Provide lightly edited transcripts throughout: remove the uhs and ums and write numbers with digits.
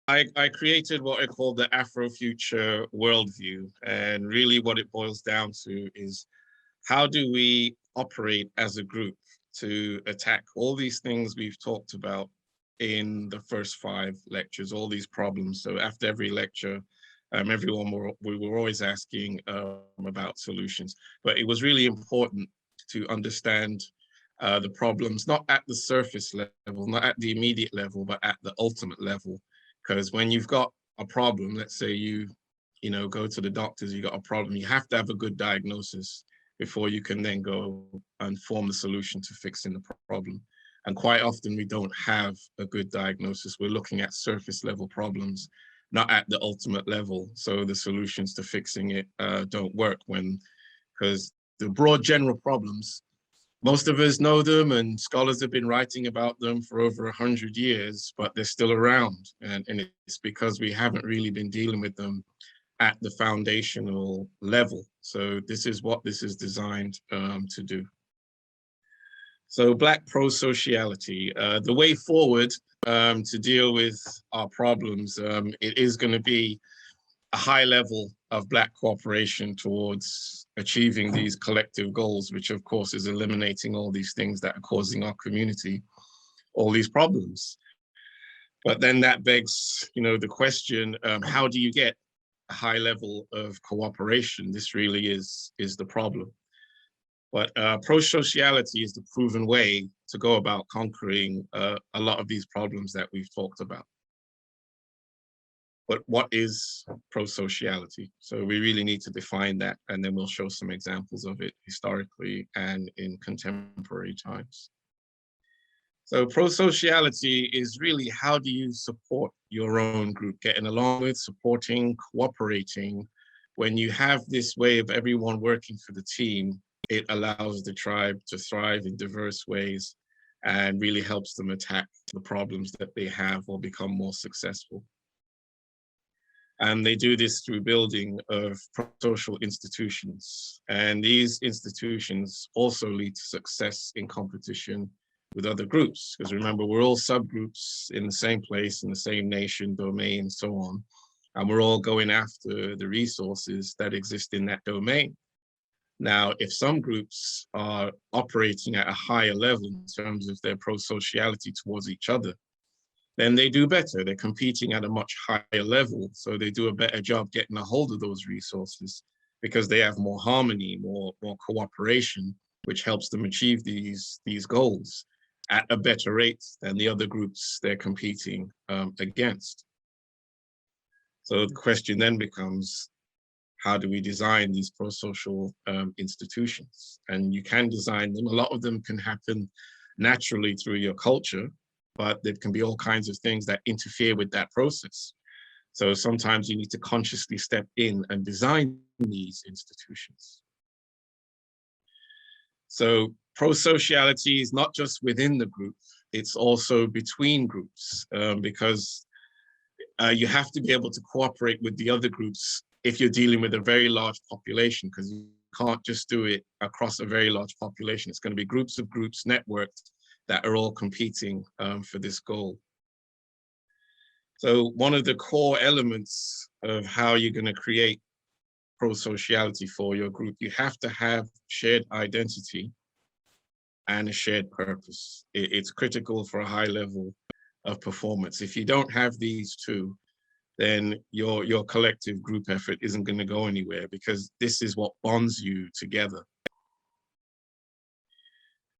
I created what I call the AfroFuture worldview. And really what it boils down to is, how do we operate as a group to attack all these things we've talked about in the first 5 lectures, all these problems. So after every lecture, we were always asking about solutions. But it was really important to understand the problems, not at the surface level, not at the immediate level, but at the ultimate level. Because when you've got a problem, let's say you go to the doctors, you got a problem, you have to have a good diagnosis before you can then go and form the solution to fixing the problem. And quite often we don't have a good diagnosis. We're looking at surface level problems, not at the ultimate level. So the solutions to fixing it don't work because the broad general problems, most of us know them and scholars have been writing about them for over 100 years, but they're still around. And it's because we haven't really been dealing with them at the foundational level. So this is what this is designed to do. So Black prosociality, the way forward to deal with our problems, it is going to be a high level of Black cooperation towards achieving these collective goals, which of course is eliminating all these things that are causing our community all these problems. But then that begs, the question, how do you get a high level of cooperation? This really is the problem. But prosociality is the proven way to go about conquering a lot of these problems that we've talked about. But what is prosociality? So we really need to define that, and then we'll show some examples of it historically and in contemporary times. So prosociality is really, how do you support your own group, getting along with, supporting, cooperating. When you have this way of everyone working for the team, it allows the tribe to thrive in diverse ways and really helps them attack the problems that they have or become more successful. And they do this through building of social institutions. And these institutions also lead to success in competition with other groups. Because remember, we're all subgroups in the same place, in the same nation, domain, so on. And we're all going after the resources that exist in that domain. Now, if some groups are operating at a higher level in terms of their prosociality towards each other, then they do better. They're competing at a much higher level, so they do a better job getting a hold of those resources because they have more harmony, more cooperation, which helps them achieve these goals at a better rate than the other groups they're competing against. So the question then becomes, how do we design these prosocial institutions? And you can design them. A lot of them can happen naturally through your culture, but there can be all kinds of things that interfere with that process. So sometimes you need to consciously step in and design these institutions. So prosociality is not just within the group, it's also between groups, because you have to be able to cooperate with the other groups if you're dealing with a very large population, because you can't just do it across a very large population. It's going to be groups of groups networked that are all competing for this goal. So one of the core elements of how you're going to create prosociality for your group, you have to have shared identity and a shared purpose. It's critical for a high level of performance. If you don't have these two, then your collective group effort isn't going to go anywhere, because this is what bonds you together.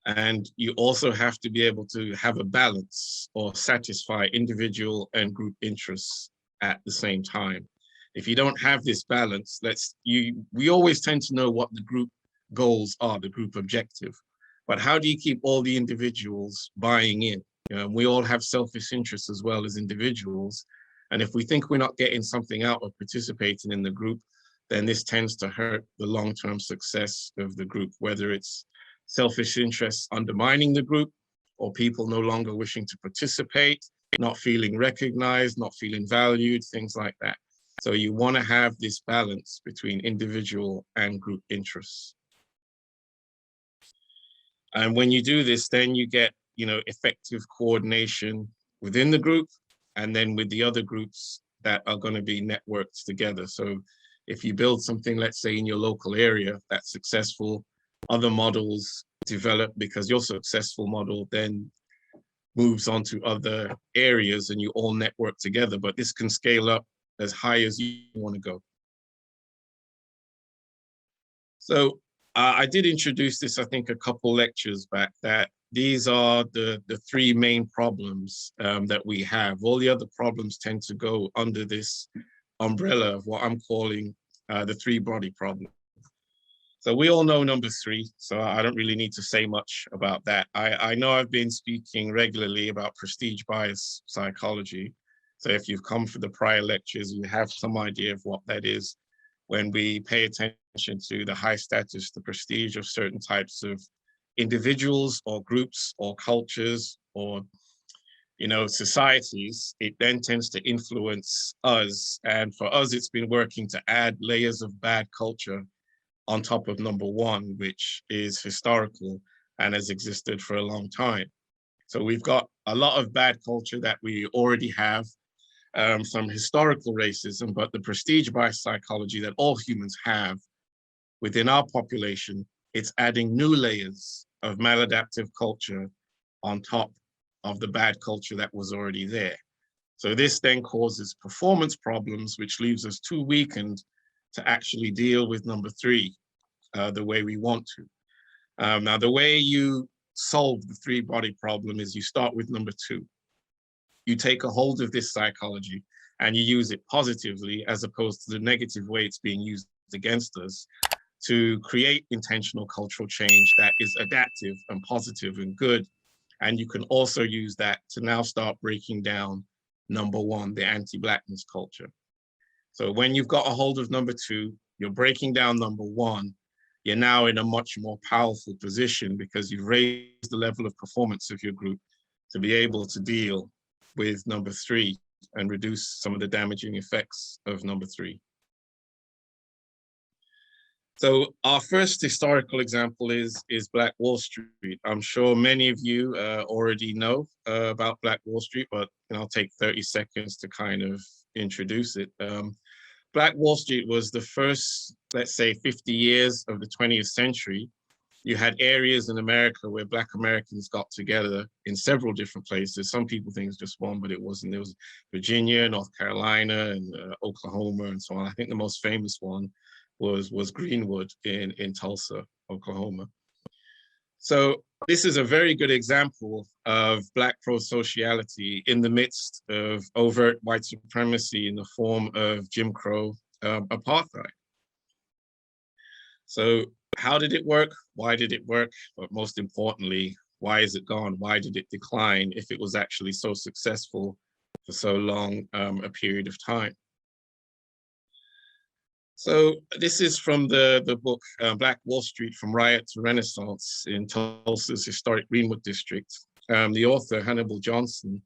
And you also have to be able to have a balance or satisfy individual and group interests at the same time. If you don't have this balance, we always tend to know what the group goals are, the group objective, but how do you keep all the individuals buying in? We all have selfish interests as well as individuals. And if we think we're not getting something out of participating in the group, then this tends to hurt the long-term success of the group, whether it's selfish interests undermining the group, or people no longer wishing to participate, not feeling recognized, not feeling valued, things like that. So you want to have this balance between individual and group interests. And when you do this, then you get, effective coordination within the group, and then with the other groups that are going to be networked together. So if you build something, let's say in your local area that's successful, other models develop because your successful model then moves on to other areas and you all network together, but this can scale up as high as you want to go. So I did introduce this, I think, a couple lectures back, that these are the three main problems that we have. All the other problems tend to go under this umbrella of what I'm calling the three-body problem. So we all know number three, so I don't really need to say much about that. I know I've been speaking regularly about prestige bias psychology. So if you've come for the prior lectures, you have some idea of what that is. When we pay attention to the high status, the prestige of certain types of individuals or groups or cultures or societies, it then tends to influence us. And for us, it's been working to add layers of bad culture on top of number one, which is historical and has existed for a long time. So we've got a lot of bad culture that we already have, some historical racism, but the prestige bias psychology that all humans have within our population, it's adding new layers of maladaptive culture on top of the bad culture that was already there. So this then causes performance problems, which leaves us too weakened to actually deal with number three the way we want to. Now, the way you solve the three-body problem is you start with number two. You take a hold of this psychology and you use it positively as opposed to the negative way it's being used against us to create intentional cultural change that is adaptive and positive and good. And you can also use that to now start breaking down number one, the anti-Blackness culture. So when you've got a hold of number two, you're breaking down number one, you're now in a much more powerful position because you've raised the level of performance of your group to be able to deal with number three and reduce some of the damaging effects of number three. So our first historical example is Black Wall Street. I'm sure many of you already know about Black Wall Street, but I'll take 30 seconds to kind of introduce it. Black Wall Street was the first, let's say, 50 years of the 20th century. You had areas in America where Black Americans got together in several different places. Some people think it's just one, but it wasn't. There was Virginia, North Carolina, and Oklahoma, and so on. I think the most famous one was Greenwood in Tulsa, Oklahoma. So this is a very good example of Black prosociality in the midst of overt white supremacy in the form of Jim Crow apartheid. So how did it work? Why did it work? But most importantly, why is it gone? Why did it decline if it was actually so successful for so long a period of time? So this is from the book Black Wall Street, From Riot to Renaissance in Tulsa's historic Greenwood district. The author, Hannibal Johnson,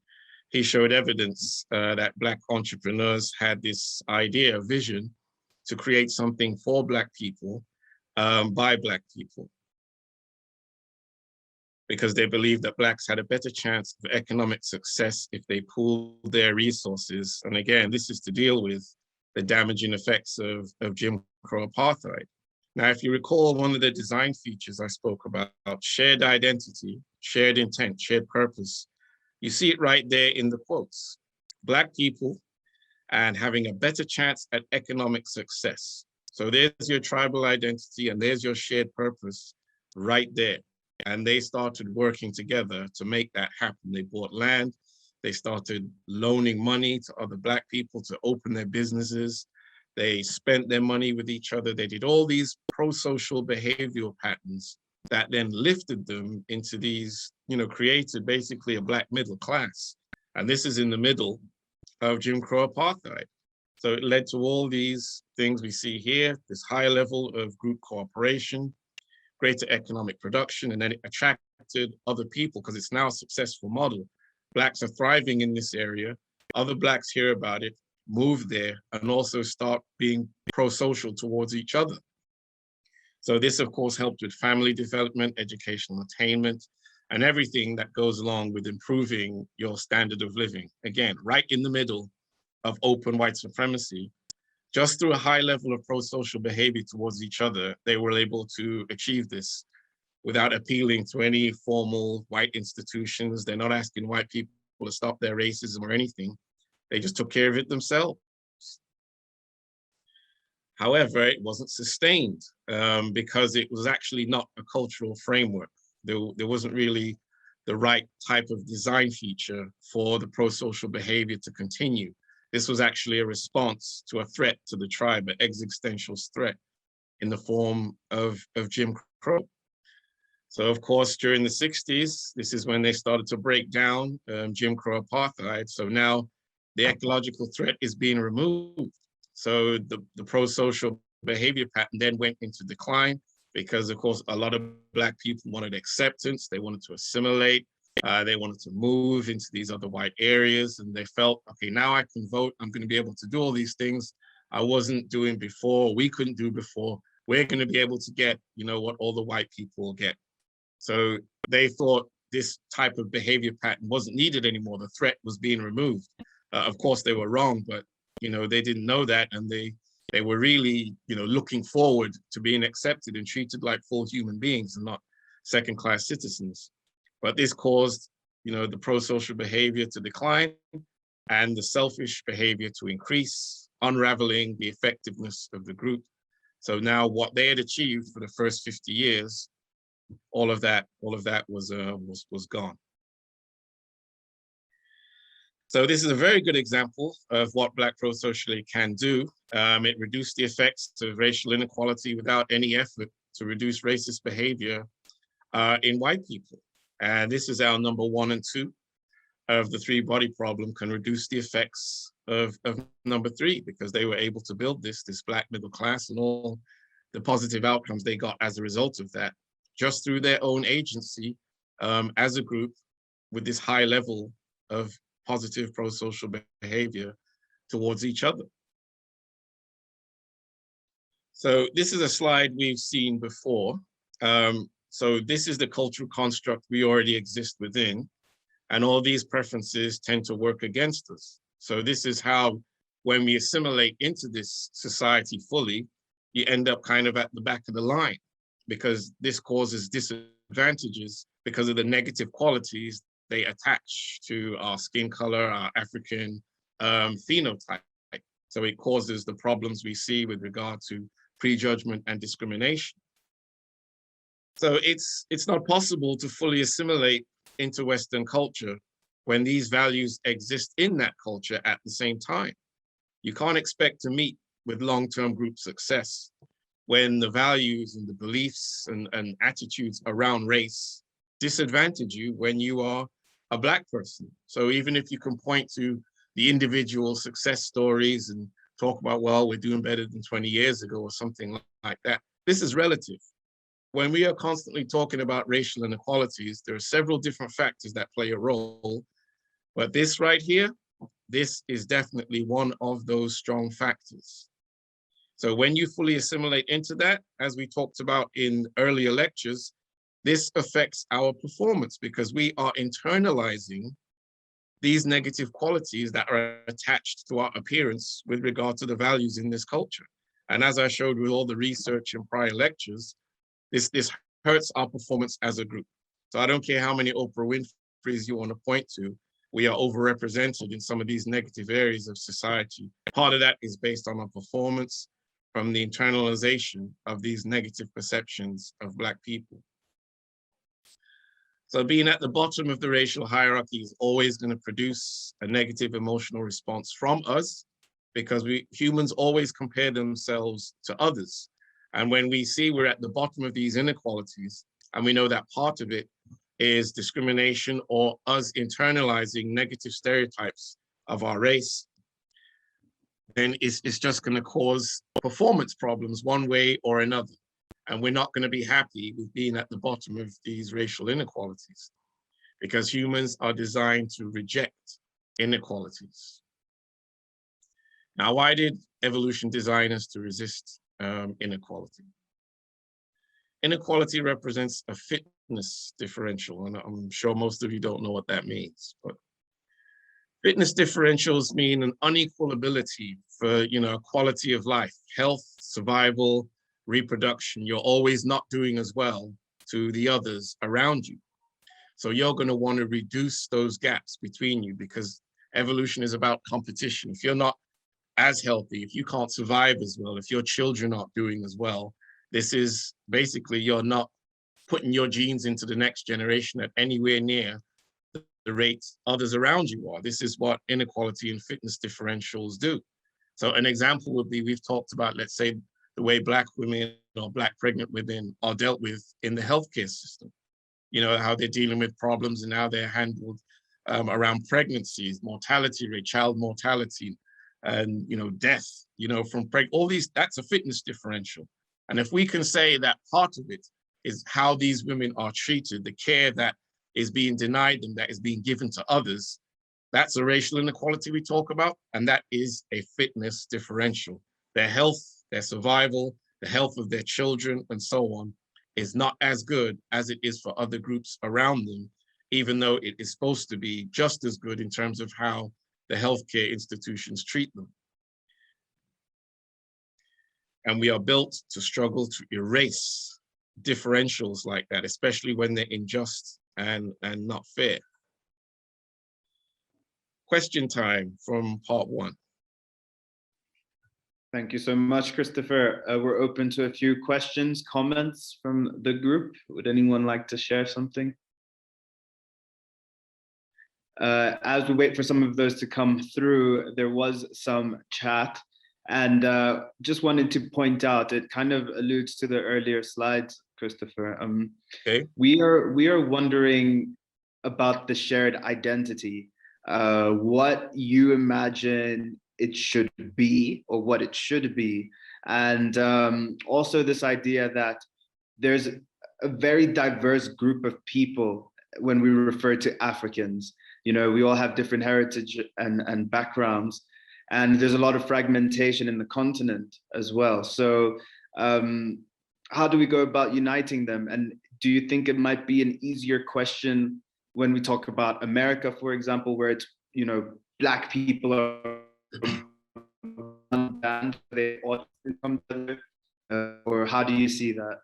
he showed evidence that Black entrepreneurs had this idea, vision, to create something for Black people by Black people, because they believed that Blacks had a better chance of economic success if they pooled their resources. And again, this is to deal with the damaging effects of Jim Crow apartheid. Now, if you recall, one of the design features I spoke about, shared identity, shared intent, shared purpose, you see it right there in the quotes. Black people and having a better chance at economic success. So there's your tribal identity and there's your shared purpose right there. And they started working together to make that happen. They bought land. They started loaning money to other Black people to open their businesses. They spent their money with each other. They did all these prosocial behavioral patterns that then lifted them into these, created basically a Black middle class. And this is in the middle of Jim Crow apartheid. So it led to all these things we see here, this high level of group cooperation, greater economic production, and then it attracted other people because it's now a successful model. Blacks are thriving in this area. Other Blacks hear about it, move there, and also start being pro-social towards each other. So this, of course, helped with family development, educational attainment, and everything that goes along with improving your standard of living. Again, right in the middle of open white supremacy, just through a high level of pro-social behavior towards each other, they were able to achieve this without appealing to any formal white institutions. They're not asking white people to stop their racism or anything. They just took care of it themselves. However, it wasn't sustained because it was actually not a cultural framework. There wasn't really the right type of design feature for the pro-social behavior to continue. This was actually a response to a threat to the tribe, an existential threat in the form of Jim Crow. So of course, during the 60s, this is when they started to break down Jim Crow apartheid. So now the ecological threat is being removed. So the pro-social behavior pattern then went into decline because of course, a lot of Black people wanted acceptance. They wanted to assimilate. They wanted to move into these other white areas, and they felt, okay, now I can vote. I'm going to be able to do all these things I wasn't doing before, we couldn't do before. We're going to be able to get, what all the white people get. So they thought this type of behavior pattern wasn't needed anymore. The threat was being removed. Of course, they were wrong, but they didn't know that, and they were really, looking forward to being accepted and treated like full human beings and not second-class citizens. But this caused, the pro-social behavior to decline and the selfish behavior to increase, unraveling the effectiveness of the group. So now what they had achieved for the first 50 years, all of that was gone. So this is a very good example of what Black pro-sociality can do. It reduced the effects of racial inequality without any effort to reduce racist behavior in white people. And this is our number 1 and 2 of the 3-body problem, can reduce the effects of number 3, because they were able to build this Black middle class and all the positive outcomes they got as a result of that, just through their own agency as a group with this high level of positive pro-social behavior towards each other. So this is a slide we've seen before. So this is the cultural construct we already exist within, and all these preferences tend to work against us. So this is how, when we assimilate into this society fully, you end up kind of at the back of the line, because this causes disadvantages because of the negative qualities they attach to our skin color, our African phenotype. So it causes the problems we see with regard to prejudgment and discrimination. So it's not possible to fully assimilate into Western culture when these values exist in that culture at the same time. You can't expect to meet with long-term group success when the values and the beliefs and attitudes around race disadvantage you when you are a Black person. So even if you can point to the individual success stories and talk about, well, we're doing better than 20 years ago or something like that, this is relative. When we are constantly talking about racial inequalities, there are several different factors that play a role, but this right here, this is definitely one of those strong factors. So when you fully assimilate into that, as we talked about in earlier lectures, this affects our performance because we are internalizing these negative qualities that are attached to our appearance with regard to the values in this culture. And as I showed with all the research in prior lectures, this hurts our performance as a group. So I don't care how many Oprah Winfreys you want to point to, we are overrepresented in some of these negative areas of society. Part of that is based on our performance from the internalization of these negative perceptions of Black people. So being at the bottom of the racial hierarchy is always going to produce a negative emotional response from us, because humans always compare themselves to others. And when we see we're at the bottom of these inequalities, and we know that part of it is discrimination or us internalizing negative stereotypes of our race, then it's just going to cause performance problems one way or another. And we're not going to be happy with being at the bottom of these racial inequalities, because humans are designed to reject inequalities. Now, why did evolution design us to resist inequality? Inequality represents a fitness differential, and I'm sure most of you don't know what that means, but fitness differentials mean an unequal ability for, quality of life, health, survival, reproduction. You're always not doing as well to the others around you. So you're going to want to reduce those gaps between you, because evolution is about competition. If you're not as healthy, if you can't survive as well, if your children aren't doing as well, this is basically you're not putting your genes into the next generation at anywhere near the rate others around you are. This is what inequality and fitness differentials do. So an example would be, we've talked about, let's say, the way Black women or Black pregnant women are dealt with in the healthcare system. How they're dealing with problems and how they're handled around pregnancies, mortality rate, child mortality, and death, from all these. That's a fitness differential. And if we can say that part of it is how these women are treated, the care that is being denied them, that is being given to others, that's a racial inequality we talk about, and that is a fitness differential. Their health, their survival, the health of their children, and so on, is not as good as it is for other groups around them, even though it is supposed to be just as good in terms of how the healthcare institutions treat them. And we are built to struggle to erase differentials like that, especially when they're unjust and not fair. Question time from part one. Thank you so much, Christopher. We're open to a few questions, comments from the group. Would anyone like to share something? As we wait for some of those to come through, there was some chat, and just wanted to point out, it kind of alludes to the earlier slides, Christopher. Okay. We are wondering about the shared identity, what you imagine it should be, or what it should be, and also this idea that there's a very diverse group of people when we refer to Africans. We all have different heritage and backgrounds, and there's a lot of fragmentation in the continent as well. So how do we go about uniting them? And do you think it might be an easier question when we talk about America, for example, where it's, Black people are one band, they all come together, or how do you see that?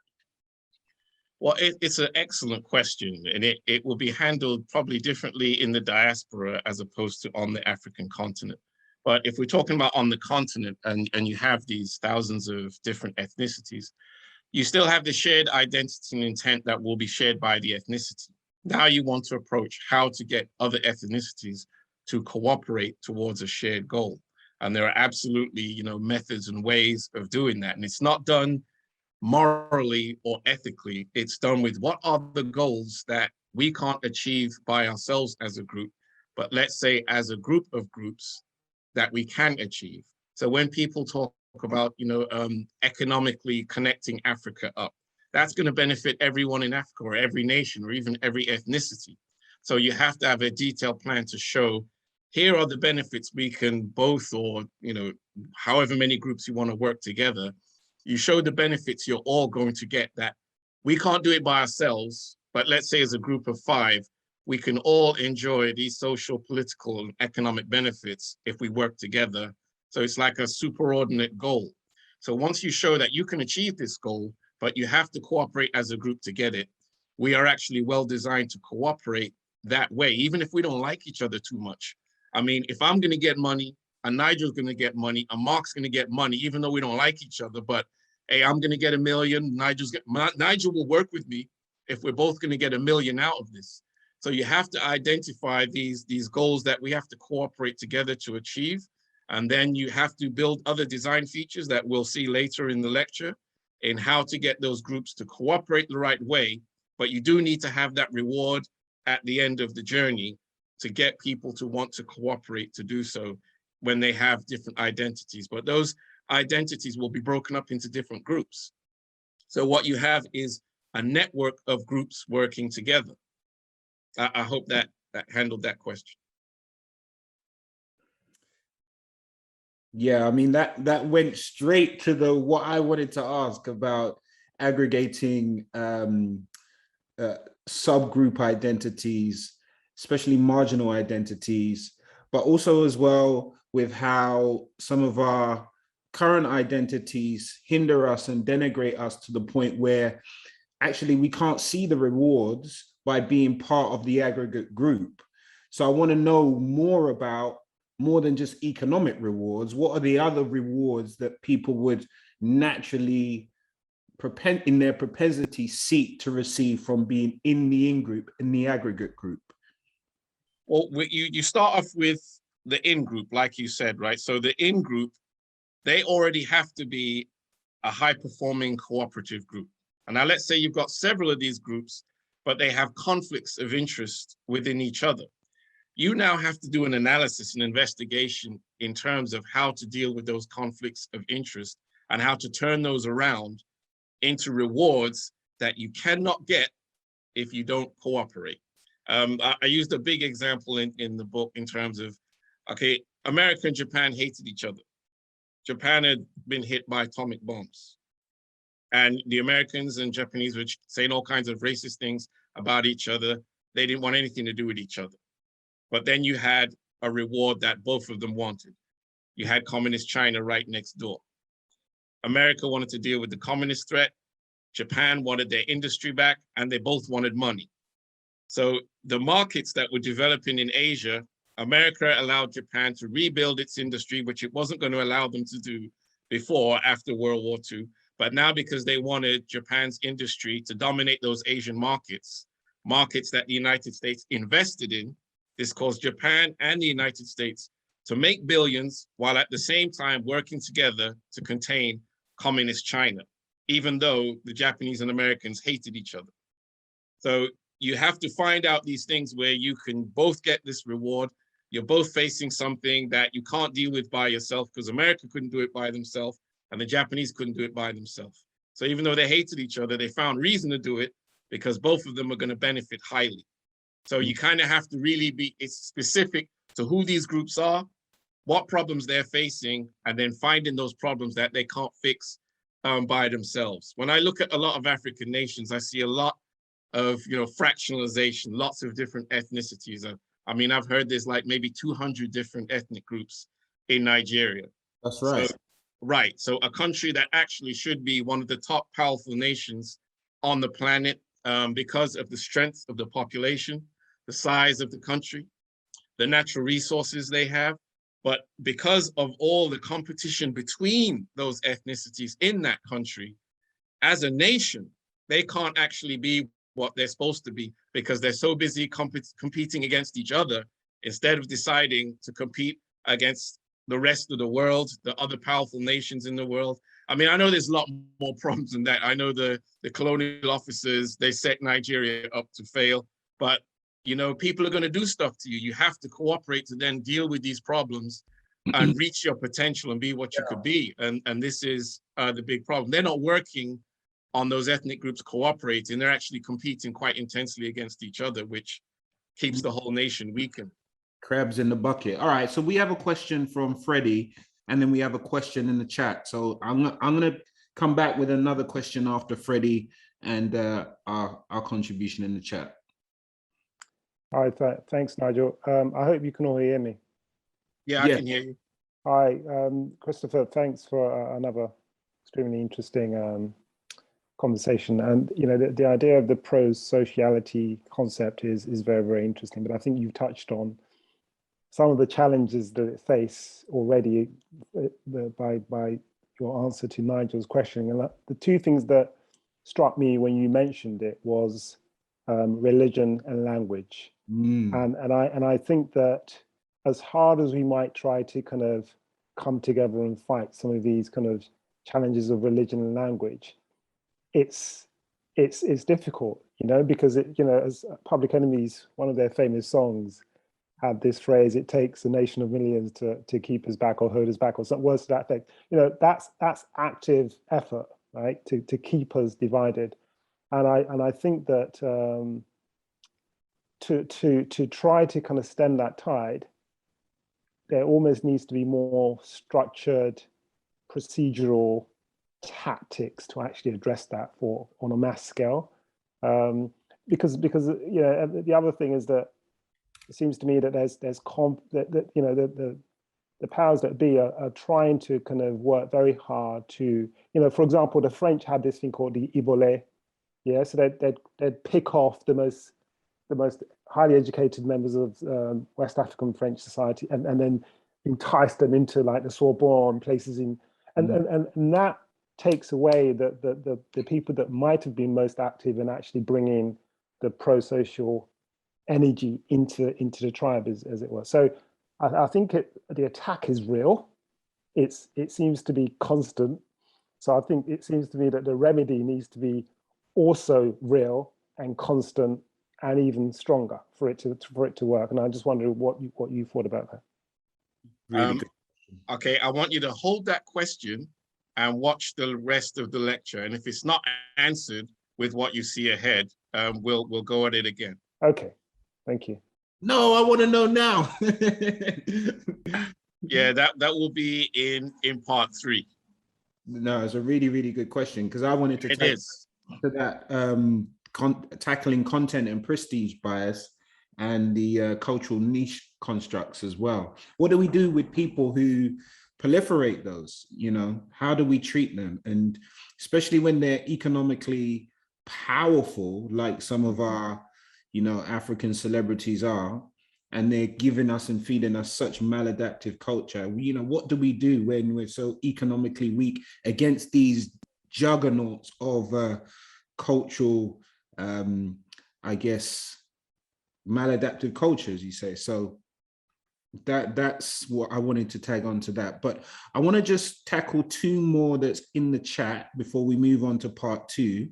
Well, it's an excellent question, and it will be handled probably differently in the diaspora as opposed to on the African continent. But if we're talking about on the continent, and you have these thousands of different ethnicities, you still have the shared identity and intent that will be shared by the ethnicity. Now you want to approach how to get other ethnicities to cooperate towards a shared goal. And there are absolutely, methods and ways of doing that. And it's not done morally or ethically. It's done with what are the goals that we can't achieve by ourselves as a group, but let's say as a group of groups that we can achieve. So when people talk about, economically connecting Africa up, that's going to benefit everyone in Africa, or every nation, or even every ethnicity. So you have to have a detailed plan to show, here are the benefits we can both, or, however many groups you want to work together. You show the benefits you're all going to get, that we can't do it by ourselves, but let's say as a group of 5, we can all enjoy these social, political, and economic benefits if we work together. So it's like a superordinate goal. So once you show that you can achieve this goal, but you have to cooperate as a group to get it, we are actually well designed to cooperate that way, even if we don't like each other too much. I mean, if I'm going to get money, and Nigel's going to get money, and Mark's going to get money, even though we don't like each other, but hey, I'm going to get $1 million, Nigel will work with me if we're both going to get $1 million out of this. So you have to identify these goals that we have to cooperate together to achieve. And then you have to build other design features that we'll see later in the lecture in how to get those groups to cooperate the right way. But you do need to have that reward at the end of the journey to get people to want to cooperate to do so when they have different identities. But those identities will be broken up into different groups. So what you have is a network of groups working together. I hope that handled that question. Yeah, I mean, that went straight to what I wanted to ask about aggregating subgroup identities, especially marginal identities, but also as well with how some of our current identities hinder us and denigrate us to the point where actually we can't see the rewards by being part of the aggregate group. So I want to know more about, more than just economic rewards, what are the other rewards that people would naturally in their propensity seek to receive from being in the in-group, in the aggregate group? Well, you start off with the in-group, like you said, right? So the in-group, they already have to be a high-performing cooperative group. And now let's say you've got several of these groups, but they have conflicts of interest within each other. You now have to do an analysis and investigation in terms of how to deal with those conflicts of interest and how to turn those around into rewards that you cannot get if you don't cooperate. I used a big example in the book in terms of, okay, America and Japan hated each other. Japan had been hit by atomic bombs. And the Americans and Japanese were saying all kinds of racist things about each other. They didn't want anything to do with each other. But then you had a reward that both of them wanted. You had communist China right next door. America wanted to deal with the communist threat. Japan wanted their industry back, and they both wanted money. So the markets that were developing in Asia, America allowed Japan to rebuild its industry, which it wasn't going to allow them to do before, after World War II. But now, because they wanted Japan's industry to dominate those Asian markets, markets that the United States invested in, this caused Japan and the United States to make billions while at the same time working together to contain communist China, even though the Japanese and Americans hated each other. So you have to find out these things where you can both get this reward. You're both facing something that you can't deal with by yourself, because America couldn't do it by themselves and the Japanese couldn't do it by themselves. So even though they hated each other, they found reason to do it because both of them are going to benefit highly. So you kind of have to really be specific to who these groups are, what problems they're facing, and then finding those problems that they can't fix by themselves. When I look at a lot of African nations, I see a lot of, fractionalization, lots of different ethnicities. I mean, I've heard there's like maybe 200 different ethnic groups in Nigeria. That's right. Right. So a country that actually should be one of the top powerful nations on the planet because of the strength of the population, the size of the country, the natural resources they have. But because of all the competition between those ethnicities in that country, as a nation, they can't actually be what they're supposed to be because they're so busy competing against each other instead of deciding to compete against the rest of the world, the other powerful nations in the world. I mean, I know there's a lot more problems than that. I know the colonial officers, they set Nigeria up to fail, but people are going to do stuff to you. You have to cooperate to then deal with these problems and reach your potential and be what you could be. And this is the big problem. They're not working on those ethnic groups cooperating. They're actually competing quite intensely against each other, which keeps the whole nation weakened. Crabs in the bucket. All right, so we have a question from Freddie, and then we have a question in the chat. So I'm gonna come back with another question after Freddie and our contribution in the chat. All right, thanks, Nigel. I hope you can all hear me. Yeah, I can hear you. Hi, Christopher, thanks for another extremely interesting conversation. And, the idea of the prosociality concept is very, very interesting. But I think you've touched on some of the challenges that it face already by your answer to Nigel's question. And the two things that struck me when you mentioned it was religion and language. And I think that as hard as we might try to kind of come together and fight some of these kind of challenges of religion and language, it's difficult, because as Public Enemy's, one of their famous songs had this phrase, "It takes a nation of millions to keep us back or hold us back," or some words to that effect. That's active effort, right? To keep us divided. And I think that to try to kind of stem that tide, there almost needs to be more structured, procedural tactics to actually address that on a mass scale. because you know, the other thing is that it seems to me that the powers that be are trying to kind of work very hard to, you know, for example, the French had this thing called the Ivolé, yeah, so they'd pick off the most highly educated members of West African French society and then entice them into like the Sorbonne places in, and that takes away the people that might have been most active in actually bringing the pro-social energy into the tribe, as it were. So I think the attack is real. It seems to be constant. So I think it seems to me that the remedy needs to be also real and constant and even stronger for it to work. And I just wonder what you thought about that. Really good. Okay, I want you to hold that question and watch the rest of the lecture. And if it's not answered with what you see ahead, we'll go at it again. Okay, thank you. No, I want to know now. Yeah, that will be in part 3. No, it's a really, really good question, because I wanted to to that tackling content and prestige bias and the cultural niche constructs as well. What do we do with people who proliferate those? You know, how do we treat them? And especially when they're economically powerful, like some of our, you know, African celebrities are, and they're giving us and feeding us such maladaptive culture. You know, what do we do when we're so economically weak against these juggernauts of cultural, I guess, maladaptive cultures, you say? So that's what I wanted to tag on to that. But I want to just tackle 2 more that's in the chat before we move on to part 2.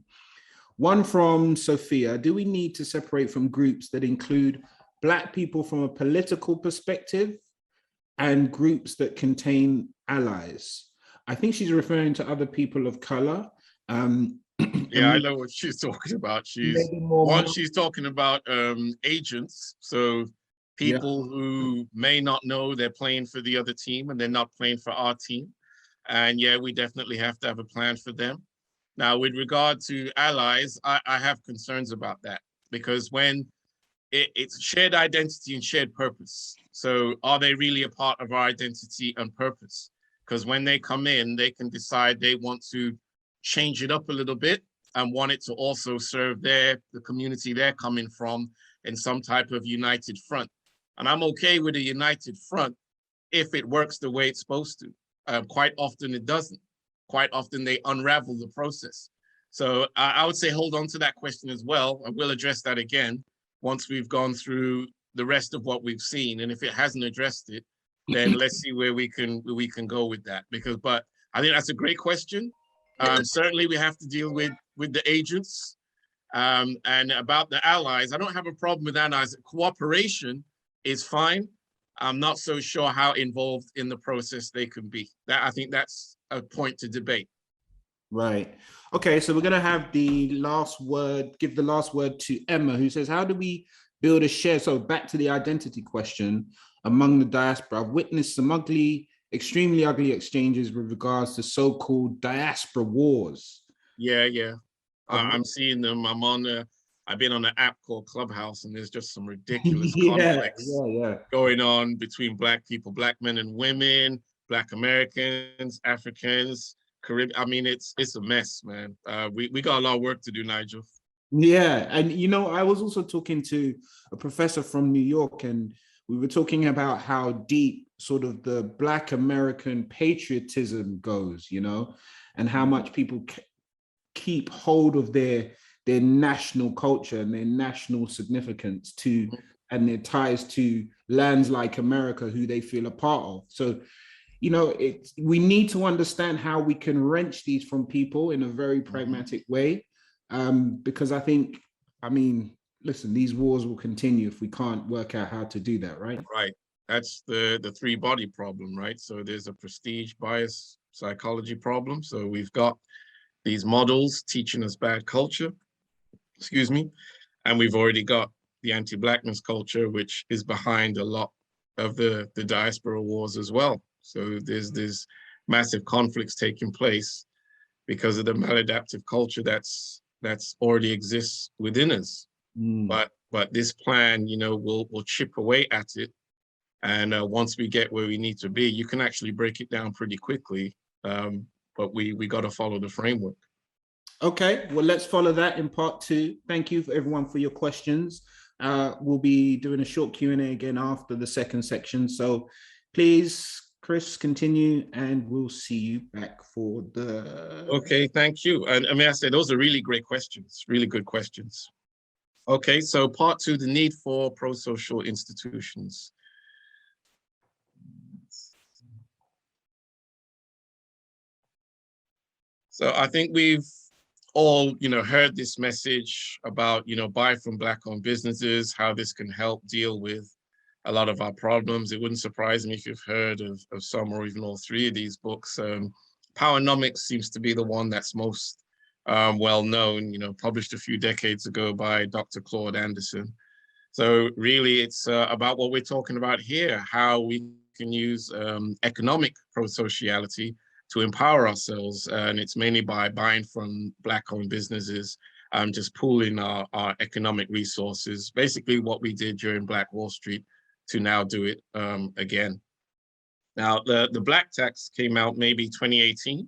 One from Sophia: do we need to separate from groups that include Black people from a political perspective and groups that contain allies? I think she's referring to other people of color. Yeah, I know what she's talking about. She's talking about agents. So people who may not know they're playing for the other team and they're not playing for our team. And yeah, we definitely have to have a plan for them. Now, with regard to allies, I have concerns about that, because when it's shared identity and shared purpose. So are they really a part of our identity and purpose? Because when they come in, they can decide they want to change it up a little bit and want it to also serve the community they're coming from in some type of united front. And I'm okay with a united front if it works the way it's supposed to. Quite often it doesn't. Quite often they unravel the process. So I would say hold on to that question as well. And we'll address that again once we've gone through the rest of what we've seen. And if it hasn't addressed it, then let's see where we can go with that. But I think that's a great question. Certainly we have to deal with the agents, and about the allies. I don't have a problem with allies. Cooperation is fine. I'm not so sure how involved in the process they can be. I think that's a point to debate. Right. Okay, so we're going to have the last word, give the last word to Emma, who says, how do we build a share? So back to the identity question among the diaspora. I've witnessed some extremely ugly exchanges with regards to so-called diaspora wars. Yeah. I'm seeing them. I've been on an app called Clubhouse, and there's just some ridiculous conflicts going on between Black people, Black men and women, Black Americans, Africans, Caribbean. I mean, it's a mess, man. We got a lot of work to do, Nigel. Yeah, and you know, I was also talking to a professor from New York, and we were talking about how deep sort of the Black American patriotism goes, you know, and how much people keep hold of their national culture and their national significance and their ties to lands like America, who they feel a part of. So, you know, we need to understand how we can wrench these from people in a very pragmatic way, because I mean, listen, these wars will continue if we can't work out how to do that, right? Right. That's the 3-body problem, right? So there's a prestige bias psychology problem. So we've got these models teaching us bad culture, and we've already got the anti-Blackness culture, which is behind a lot of the diaspora wars as well. So there's massive conflicts taking place because of the maladaptive culture that's already exists within us. But this plan, you know, will chip away at it. And once we get where we need to be, you can actually break it down pretty quickly. But we got to follow the framework. Okay, well, let's follow that in part 2. Thank you for everyone for your questions. We'll be doing a short Q&A again after the second section. So please, Chris, continue, and we'll see you back for the... Okay, thank you. And I mean, I say those are really great questions, really good questions. Okay, so part 2, the need for pro-social institutions. So I think we've all, you know, heard this message about, you know, buy from Black-owned businesses, how this can help deal with a lot of our problems. It wouldn't surprise me if you've heard of some or even all 3 of these books. Powernomics seems to be the one that's most well known, you know, published a few decades ago by Dr. Claude Anderson. So really it's about what we're talking about here, how we can use economic pro-sociality to empower ourselves. And it's mainly by buying from Black-owned businesses, just pooling our economic resources, basically what we did during Black Wall Street to now do it again. Now, the Black Tax came out maybe 2018.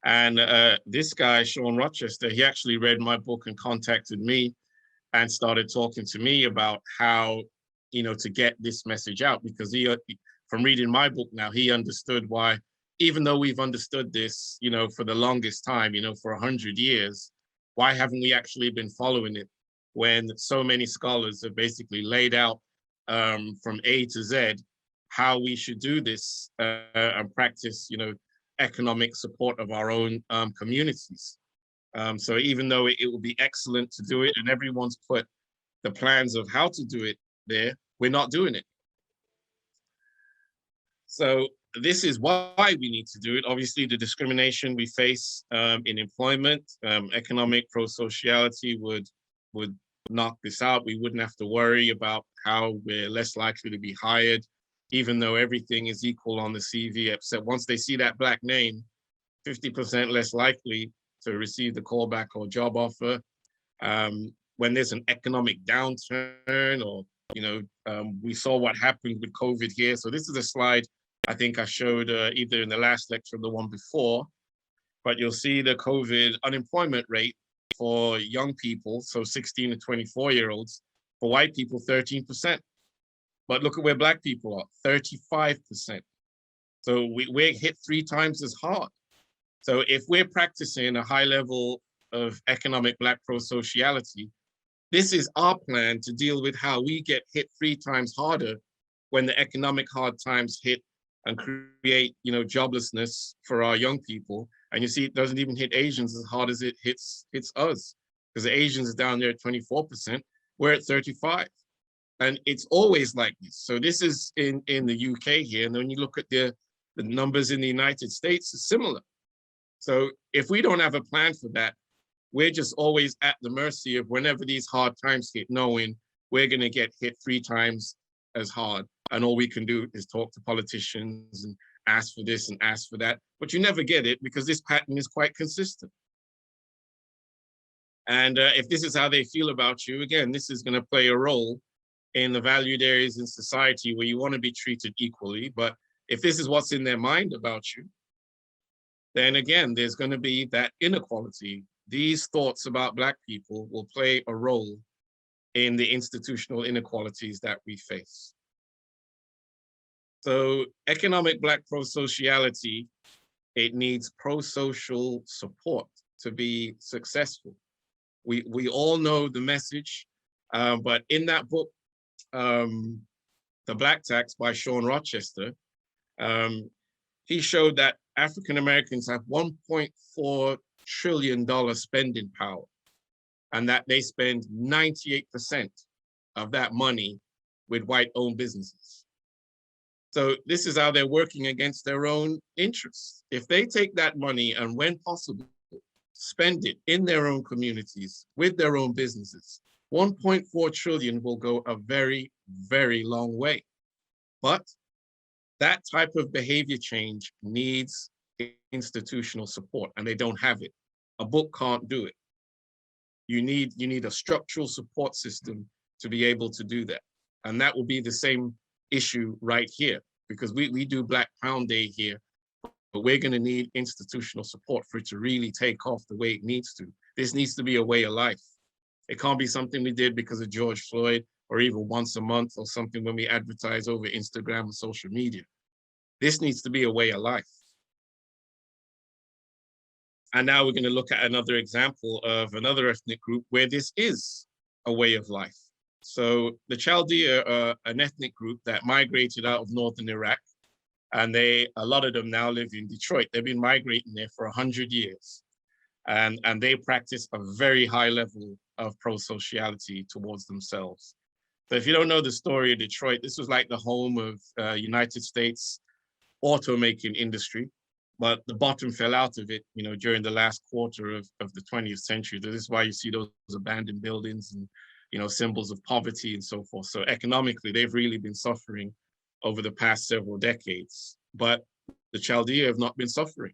And this guy, Sean Rochester, he actually read my book and contacted me and started talking to me about how, you know, to get this message out, because he, from reading my book now, he understood why, even though we've understood this, you know, for the longest time, you know, for 100 years, why haven't we actually been following it when so many scholars have basically laid out from A to Z how we should do this and practice, you know, economic support of our own communities. So even though it would be excellent to do it and everyone's put the plans of how to do it there, we're not doing it. So this is why we need to do it. Obviously, the discrimination we face in employment, economic pro-sociality would knock this out. We wouldn't have to worry about how we're less likely to be hired, even though everything is equal on the CV, except once they see that Black name, 50% less likely to receive the callback or job offer. When there's an economic downturn, or, you know, we saw what happened with COVID here. So this is a slide I think I showed either in the last lecture or the one before, but you'll see the COVID unemployment rate for young people, so 16 to 24-year-olds, for white people, 13%. But look at where Black people are, 35%. So we're hit 3 times as hard. So if we're practicing a high level of economic Black pro-sociality, this is our plan to deal with how we get hit 3 times harder when the economic hard times hit and create, you know, joblessness for our young people. And you see, it doesn't even hit Asians as hard as it hits us, because the Asians are down there at 24%, we're at 35%. And it's always like this. So this is in the UK here. And when you look at the numbers in the United States, it's similar. So if we don't have a plan for that, we're just always at the mercy of whenever these hard times hit, knowing we're going to get hit 3 times as hard. And all we can do is talk to politicians and ask for this and ask for that. But you never get it, because this pattern is quite consistent. And if this is how they feel about you, again, this is going to play a role in the valued areas in society where you want to be treated equally. But if this is what's in their mind about you, then again, there's going to be that inequality. These thoughts about Black people will play a role in the institutional inequalities that we face. So economic Black pro-sociality, it needs pro-social support to be successful. We all know the message, but in that book, The Black Tax by Sean Rochester, he showed that African Americans have $1.4 trillion spending power, and that they spend 98% of that money with white-owned businesses. So this is how they're working against their own interests. If they take that money and, when possible, spend it in their own communities with their own businesses, 1.4 trillion will go a very, very long way. But that type of behavior change needs institutional support, and they don't have it. A book can't do it. You need a structural support system to be able to do that. And that will be the same issue right here, because we do Black Pound Day here, but we're going to need institutional support for it to really take off the way it needs to. This needs to be a way of life. It can't be something we did because of George Floyd, or even once a month, or something when we advertise over Instagram and social media. This needs to be a way of life. And now we're going to look at another example of another ethnic group where this is a way of life. So the Chaldea are an ethnic group that migrated out of northern Iraq, and a lot of them now live in Detroit. They've been migrating there for 100 years. And they practice a very high level of prosociality towards themselves. So if you don't know the story of Detroit, this was like the home of United States automaking industry, but the bottom fell out of it, you know, during the last quarter of the 20th century. This is why you see those abandoned buildings and, you know, symbols of poverty and so forth. So economically, they've really been suffering over the past several decades, but the Chaldea have not been suffering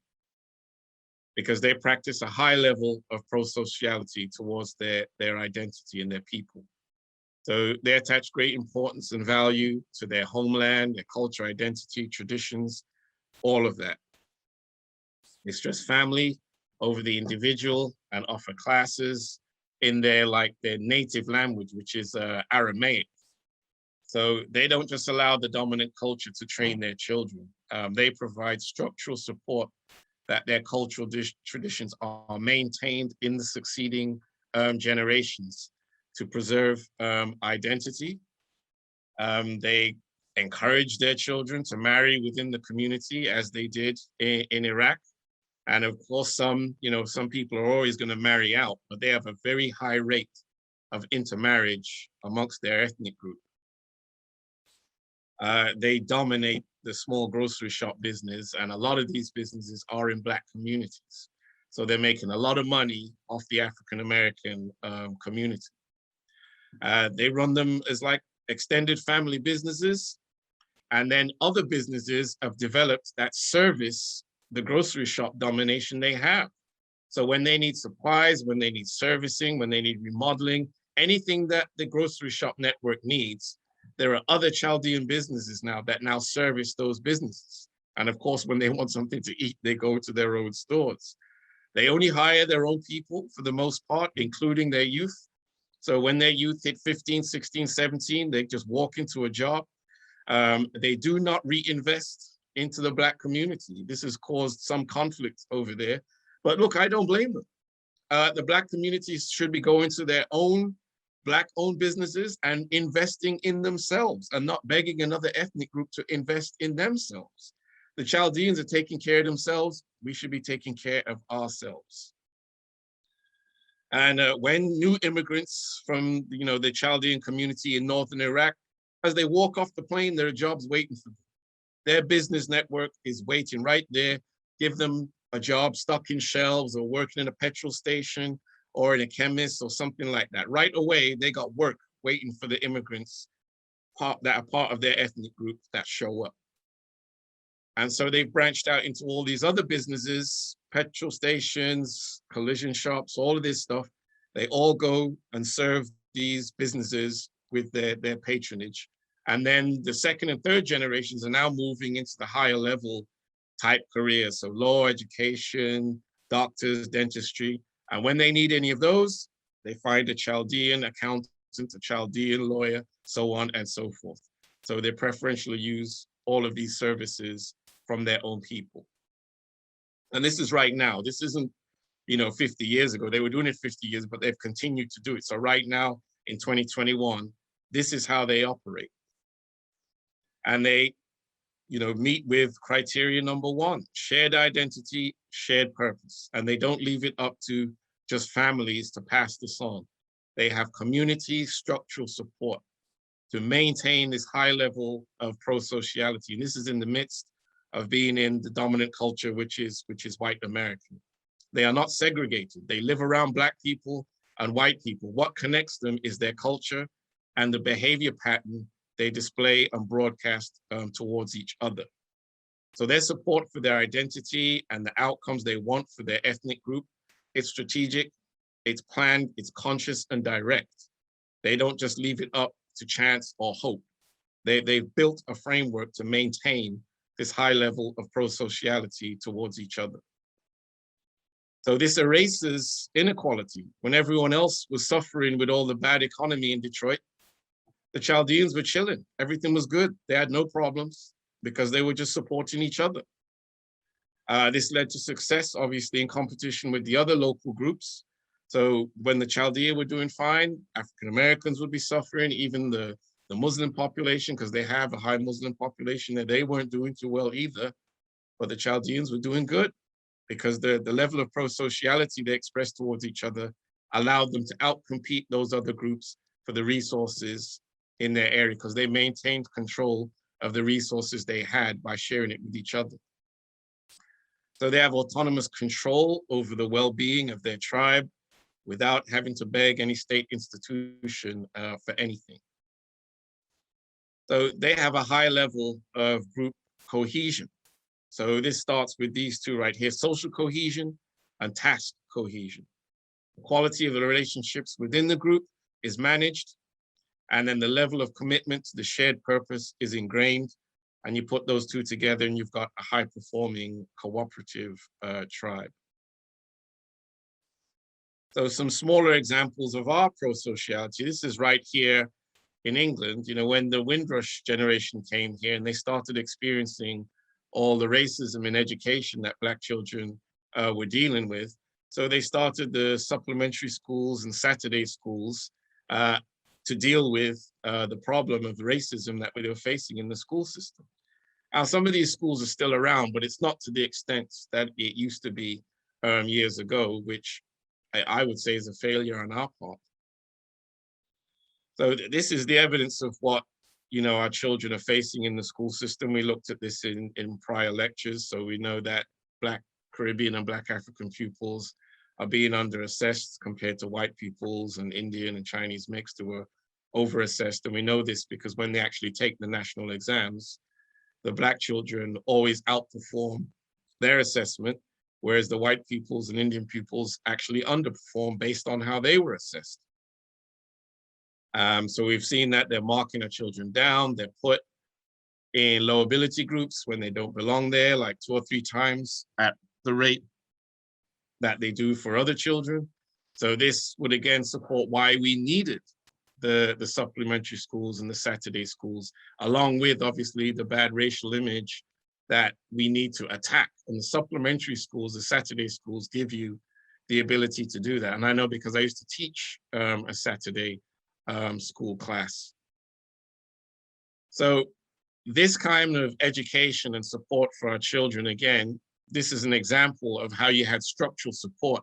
because they practice a high level of prosociality towards their identity and their people. So they attach great importance and value to their homeland, their culture, identity, traditions, all of that. They stress family over the individual and offer classes in their native language, which is Aramaic. So they don't just allow the dominant culture to train their children. They provide structural support that their cultural traditions are maintained in the succeeding generations to preserve identity. They encourage their children to marry within the community as they did in Iraq. And of course, some people are always going to marry out, but they have a very high rate of intermarriage amongst their ethnic group. They dominate the small grocery shop business, and a lot of these businesses are in Black communities. So they're making a lot of money off the African-American community. They run them as like extended family businesses, and then other businesses have developed that service the grocery shop domination they have. So when they need supplies, when they need servicing, when they need remodeling, anything that the grocery shop network needs, there are other Chaldean businesses now that now service those businesses. And of course, when they want something to eat, they go to their own stores. They only hire their own people for the most part, including their youth. So when their youth hit 15, 16, 17, they just walk into a job. They do not reinvest into the Black community. This has caused some conflict over there. But look, I don't blame them. The Black communities should be going to their own Black-owned businesses and investing in themselves and not begging another ethnic group to invest in themselves. The Chaldeans are taking care of themselves. We should be taking care of ourselves. And when new immigrants from the Chaldean community in northern Iraq, as they walk off the plane, there are jobs waiting for them. Their business network is waiting right there. Give them a job stocking shelves or working in a petrol station or in a chemist or something like that. Right away, they got work waiting for the immigrants that are part of their ethnic group that show up. And so they've branched out into all these other businesses, petrol stations, collision shops, all of this stuff. They all go and serve these businesses with their patronage. And then the second and third generations are now moving into the higher level type careers. So law, education, doctors, dentistry. And when they need any of those, they find a Chaldean accountant, a Chaldean lawyer, so on and so forth. So they preferentially use all of these services from their own people. And this is right now. This isn't 50 years ago. They were doing it 50 years, but they've continued to do it. So right now in 2021, this is how they operate. And they meet with criteria number one, shared identity, shared purpose. And they don't leave it up to just families to pass this on. They have community structural support to maintain this high level of prosociality. And this is in the midst of being in the dominant culture, which is white American. They are not segregated. They live around Black people and white people. What connects them is their culture and the behavior pattern they display and broadcast towards each other. So their support for their identity and the outcomes they want for their ethnic group, it's strategic, It's planned, it's conscious and direct. They don't just leave it up to chance or hope. They've built a framework to maintain this high level of prosociality towards each other. So this erases inequality. When everyone else was suffering with all the bad economy in Detroit, the Chaldeans were chilling. Everything was good. They had no problems because they were just supporting each other. This led to success, obviously, in competition with the other local groups. So when the Chaldean were doing fine, African Americans would be suffering, even the Muslim population, because they have a high Muslim population, that they weren't doing too well either. But the Chaldeans were doing good because the level of prosociality they expressed towards each other allowed them to outcompete those other groups for the resources in their area, because they maintained control of the resources they had by sharing it with each other. So they have autonomous control over the well-being of their tribe without having to beg any state institution for anything. So they have a high level of group cohesion. So this starts with these two right here: social cohesion and task cohesion. The quality of the relationships within the group is managed, and then the level of commitment to the shared purpose is ingrained. And you put those two together and you've got a high-performing cooperative tribe. So some smaller examples of our prosociality. This is right here in England, you know, when the Windrush generation came here and they started experiencing all the racism in education that Black children were dealing with. So they started the supplementary schools and Saturday schools to deal with the problem of racism that we were facing in the school system. Now, some of these schools are still around, but it's not to the extent that it used to be years ago, which I would say is a failure on our part. So this is the evidence of what, you know, our children are facing in the school system. We looked at this in prior lectures. So we know that Black Caribbean and Black African pupils are being underassessed compared to white pupils and Indian and Chinese mixed who are overassessed. And we know this because when they actually take the national exams, the Black children always outperform their assessment, whereas the white pupils and Indian pupils actually underperform based on how they were assessed. So we've seen that they're marking our children down. They're put in low ability groups when they don't belong there, like 2 or 3 times at the rate that they do for other children. So this would again support why we needed the supplementary schools and the Saturday schools, along with obviously the bad racial image that we need to attack. And the supplementary schools, the Saturday schools, give you the ability to do that. And I know because I used to teach a Saturday school class. So this kind of education and support for our children, again, this is an example of how you had structural support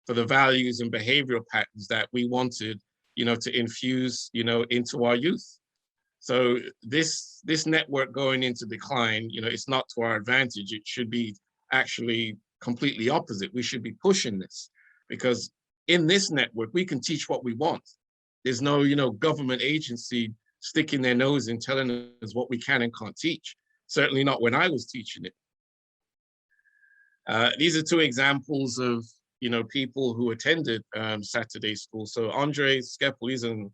for the values and behavioral patterns that we wanted, you know, to infuse, you know, into our youth. So this network going into decline, you know, it's not to our advantage. It should be actually completely opposite. We should be pushing this, because in this network, we can teach what we want. There's no, you know, government agency sticking their nose in telling us what we can and can't teach. Certainly not when I was teaching it. These are 2 examples of, you know, people who attended Saturday school. So Andre Skeppel, he's an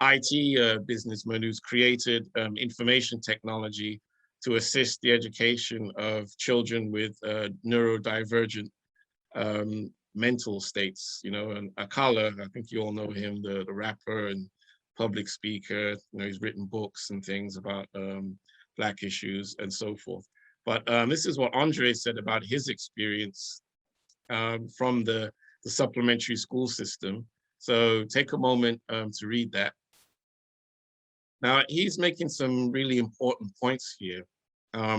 IT businessman who's created information technology to assist the education of children with neurodivergent mental states, you know. And Akala, I think you all know him, the rapper and public speaker, you know, he's written books and things about Black issues and so forth. But this is what Andre said about his experience from the supplementary school system. So take a moment to read that. Now, he's making some really important points here,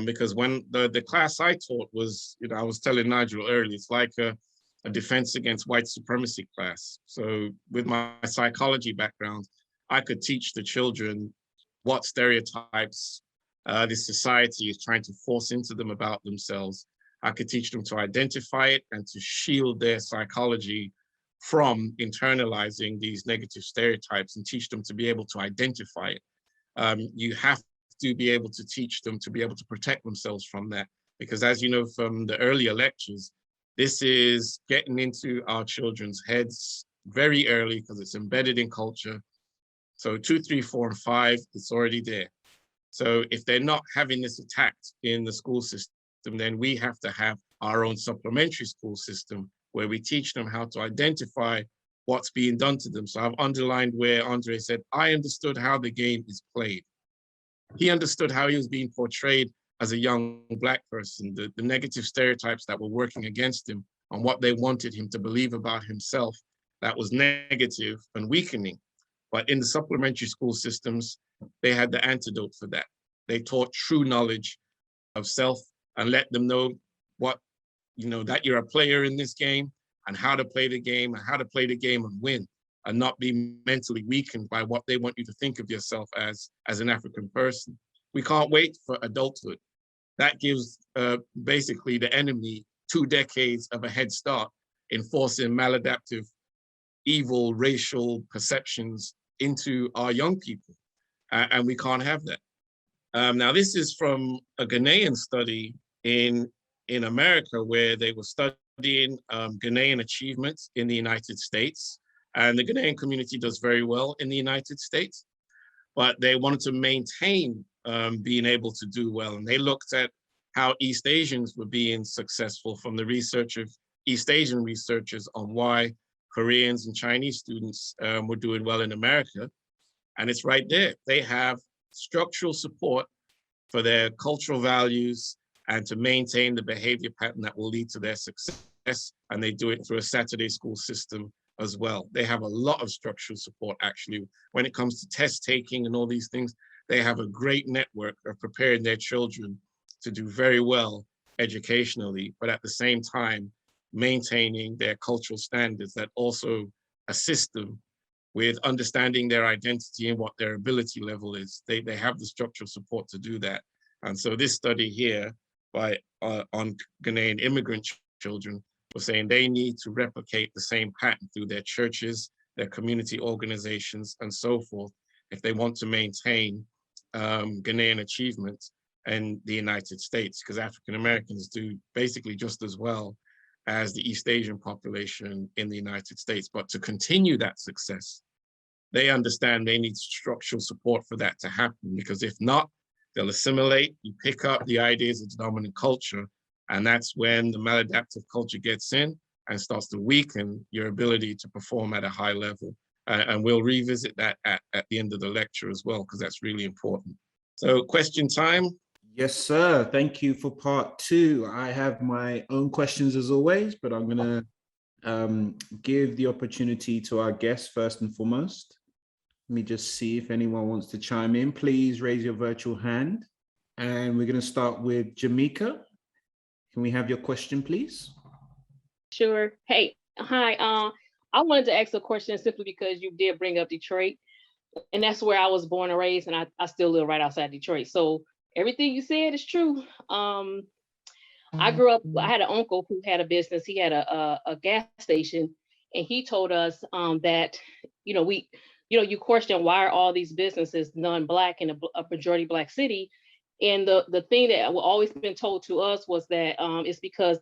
because when the class I taught was, you know, I was telling Nigel earlier, it's like a defense against white supremacy class. So with my psychology background, I could teach the children what stereotypes this society is trying to force into them about themselves. I could teach them to identify it and to shield their psychology from internalizing these negative stereotypes, and teach them to be able to identify it. You have to be able to teach them to be able to protect themselves from that, because as you know from the earlier lectures, this is getting into our children's heads very early because it's embedded in culture. So 2, 3, 4, and 5, it's already there. So if they're not having this attacked in the school system, then we have to have our own supplementary school system where we teach them how to identify what's being done to them. So I've underlined where Andre said, I understood how the game is played. He understood how he was being portrayed as a young Black person, the negative stereotypes that were working against him and what they wanted him to believe about himself that was negative and weakening. But in the supplementary school systems, they had the antidote for that. They taught true knowledge of self and let them know what, that you're a player in this game and how to play the game and how to play the game and win and not be mentally weakened by what they want you to think of yourself as an African person. We can't wait for adulthood. That gives basically the enemy 2 decades of a head start in forcing maladaptive, evil racial perceptions into our young people. And we can't have that. Now, this is from a Ghanaian study in America where they were studying Ghanaian achievements in the United States. And the Ghanaian community does very well in the United States, but they wanted to maintain being able to do well. And they looked at how East Asians were being successful from the research of East Asian researchers on why Koreans and Chinese students were doing well in America. And it's right there. They have structural support for their cultural values and to maintain the behavior pattern that will lead to their success. And they do it through a Saturday school system as well. They have a lot of structural support, actually. When it comes to test taking and all these things, they have a great network of preparing their children to do very well educationally, but at the same time, maintaining their cultural standards that also assist them with understanding their identity and what their ability level is. They have the structural support to do that. And so this study here on Ghanaian immigrant children was saying they need to replicate the same pattern through their churches, their community organizations, and so forth, if they want to maintain Ghanaian achievements in the United States, because African Americans do basically just as well as the East Asian population in the United States. But to continue that success, they understand they need structural support for that to happen, because if not, they'll assimilate, you pick up the ideas of the dominant culture, and that's when the maladaptive culture gets in and starts to weaken your ability to perform at a high level. And we'll revisit that at the end of the lecture as well, because that's really important. So question time. Yes, sir. Thank you for part 2. I have my own questions as always, but I'm going to give the opportunity to our guests first and foremost. Let me just see if anyone wants to chime in. Please raise your virtual hand. And we're going to start with Jamaica. Can we have your question, please? Sure. Hey, hi. I wanted to ask a question simply because you did bring up Detroit, and that's where I was born and raised, and I still live right outside Detroit. So everything you said is true. I grew up, I had an uncle who had a business. He had a gas station, and he told us that, you question why are all these businesses non-Black in a majority Black city? And the thing that always been told to us was that it's because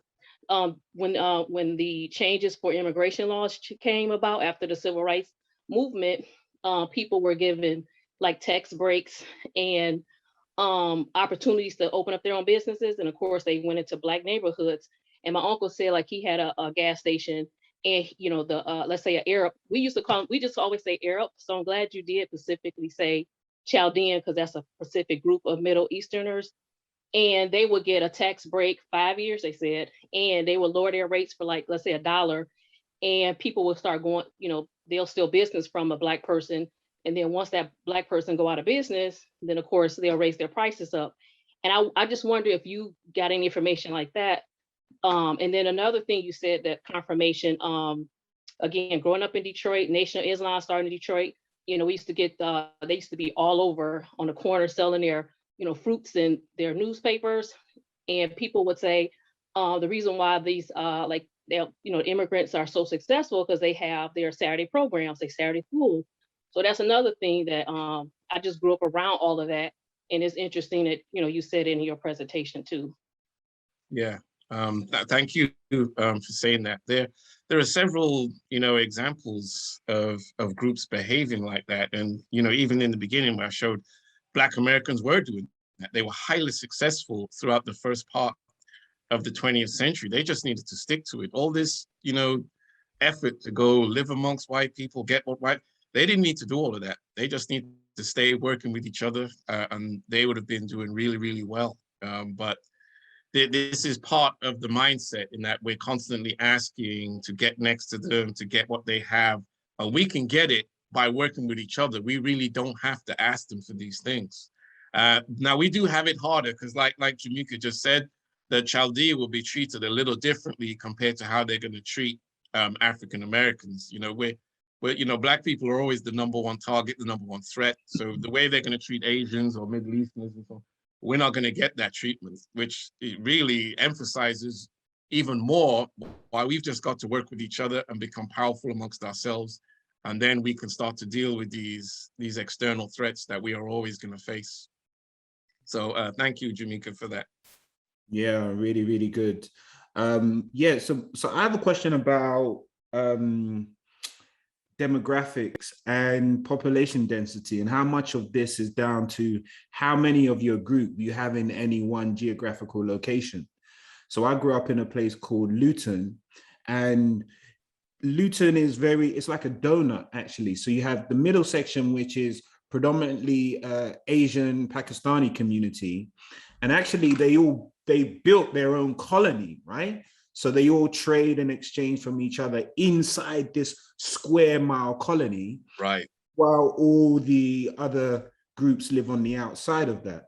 when the changes for immigration laws came about after the civil rights movement, people were given like tax breaks and opportunities to open up their own businesses. And of course, they went into Black neighborhoods. And my uncle said like he had a gas station, and let's say an Arab, we just always say Arab. So I'm glad you did specifically say Chaldean, because that's a specific group of Middle Easterners. And they would get a tax break, 5 years, they said, and they would lower their rates for like, let's say $1, and people will start going, they'll steal business from a Black person. And then once that Black person go out of business, then of course they'll raise their prices up. And I just wonder if you got any information like that. And then another thing you said, that confirmation, again, growing up in Detroit, Nation of Islam started in Detroit, we used to get, they used to be all over on the corner selling their, fruits in their newspapers. And people would say the reason why these immigrants are so successful because they have their Saturday programs, their Saturday school. So that's another thing that I just grew up around all of that. And it's interesting that, you said in your presentation too. Yeah, Thank you for saying that. There are several, examples of groups behaving like that. And, even in the beginning where I showed Black Americans were doing that, they were highly successful throughout the first part of the 20th century. They just needed to stick to it. All this, effort to go live amongst white people, get what white, they didn't need to do all of that. They just need to stay working with each other, and they would have been doing really, really well. But this is part of the mindset in that we're constantly asking to get next to them, to get what they have. And we can get it by working with each other. We really don't have to ask them for these things. Now, we do have it harder because like Jamaica just said, the Chaldean will be treated a little differently compared to how they're going to treat African Americans. Black people are always the number one target, the number one threat. So the way they're going to treat Asians or Middle Easterners and so on, we're not going to get that treatment, which it really emphasizes even more why we've just got to work with each other and become powerful amongst ourselves. And then we can start to deal with these external threats that we are always going to face. So thank you, Jamaica, for that. Yeah, really, really good. Yeah, so I have a question about demographics and population density, and how much of this is down to how many of your group you have in any one geographical location. So I grew up in a place called Luton, and Luton is it's like a donut actually. So you have the middle section, which is predominantly Asian Pakistani community, and actually they built their own colony, right? So they all trade and exchange from each other inside this square mile colony, right? While all the other groups live on the outside of that.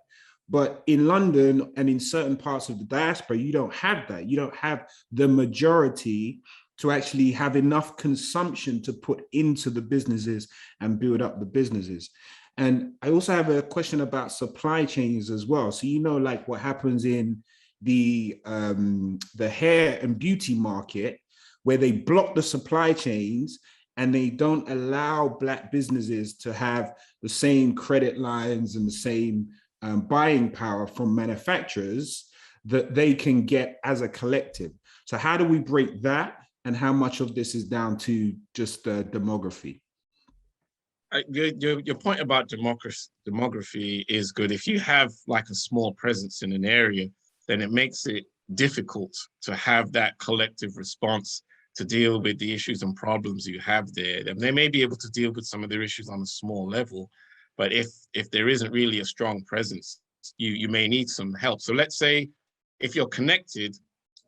But in London and in certain parts of the diaspora, you don't have that. You don't have the majority to actually have enough consumption to put into the businesses and build up the businesses. And I also have a question about supply chains as well. So, like what happens in the hair and beauty market, where they block the supply chains and they don't allow Black businesses to have the same credit lines and the same buying power from manufacturers that they can get as a collective. So how do we break that? And how much of this is down just demography? Your point about demography is good. If you have like a small presence in an area, then it makes it difficult to have that collective response to deal with the issues and problems you have there. And they may be able to deal with some of their issues on a small level, but if there isn't really a strong presence, you may need some help. So let's say if you're connected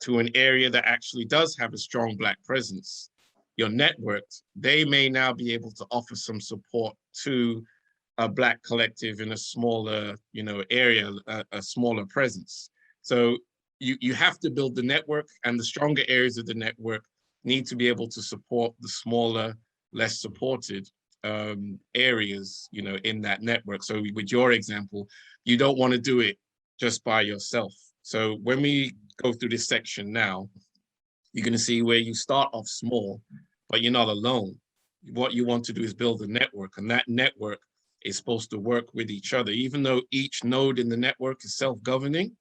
to an area that actually does have a strong Black presence, you're networked, they may now be able to offer some support to a Black collective in a smaller, area, a smaller presence. So you have to build the network, and the stronger areas of the network need to be able to support the smaller, less supported areas, in that network. So with your example, you don't want to do it just by yourself. So when we go through this section now, you're going to see where you start off small, but you're not alone. What you want to do is build a network, and that network is supposed to work with each other. Even though each node in the network is self-governing,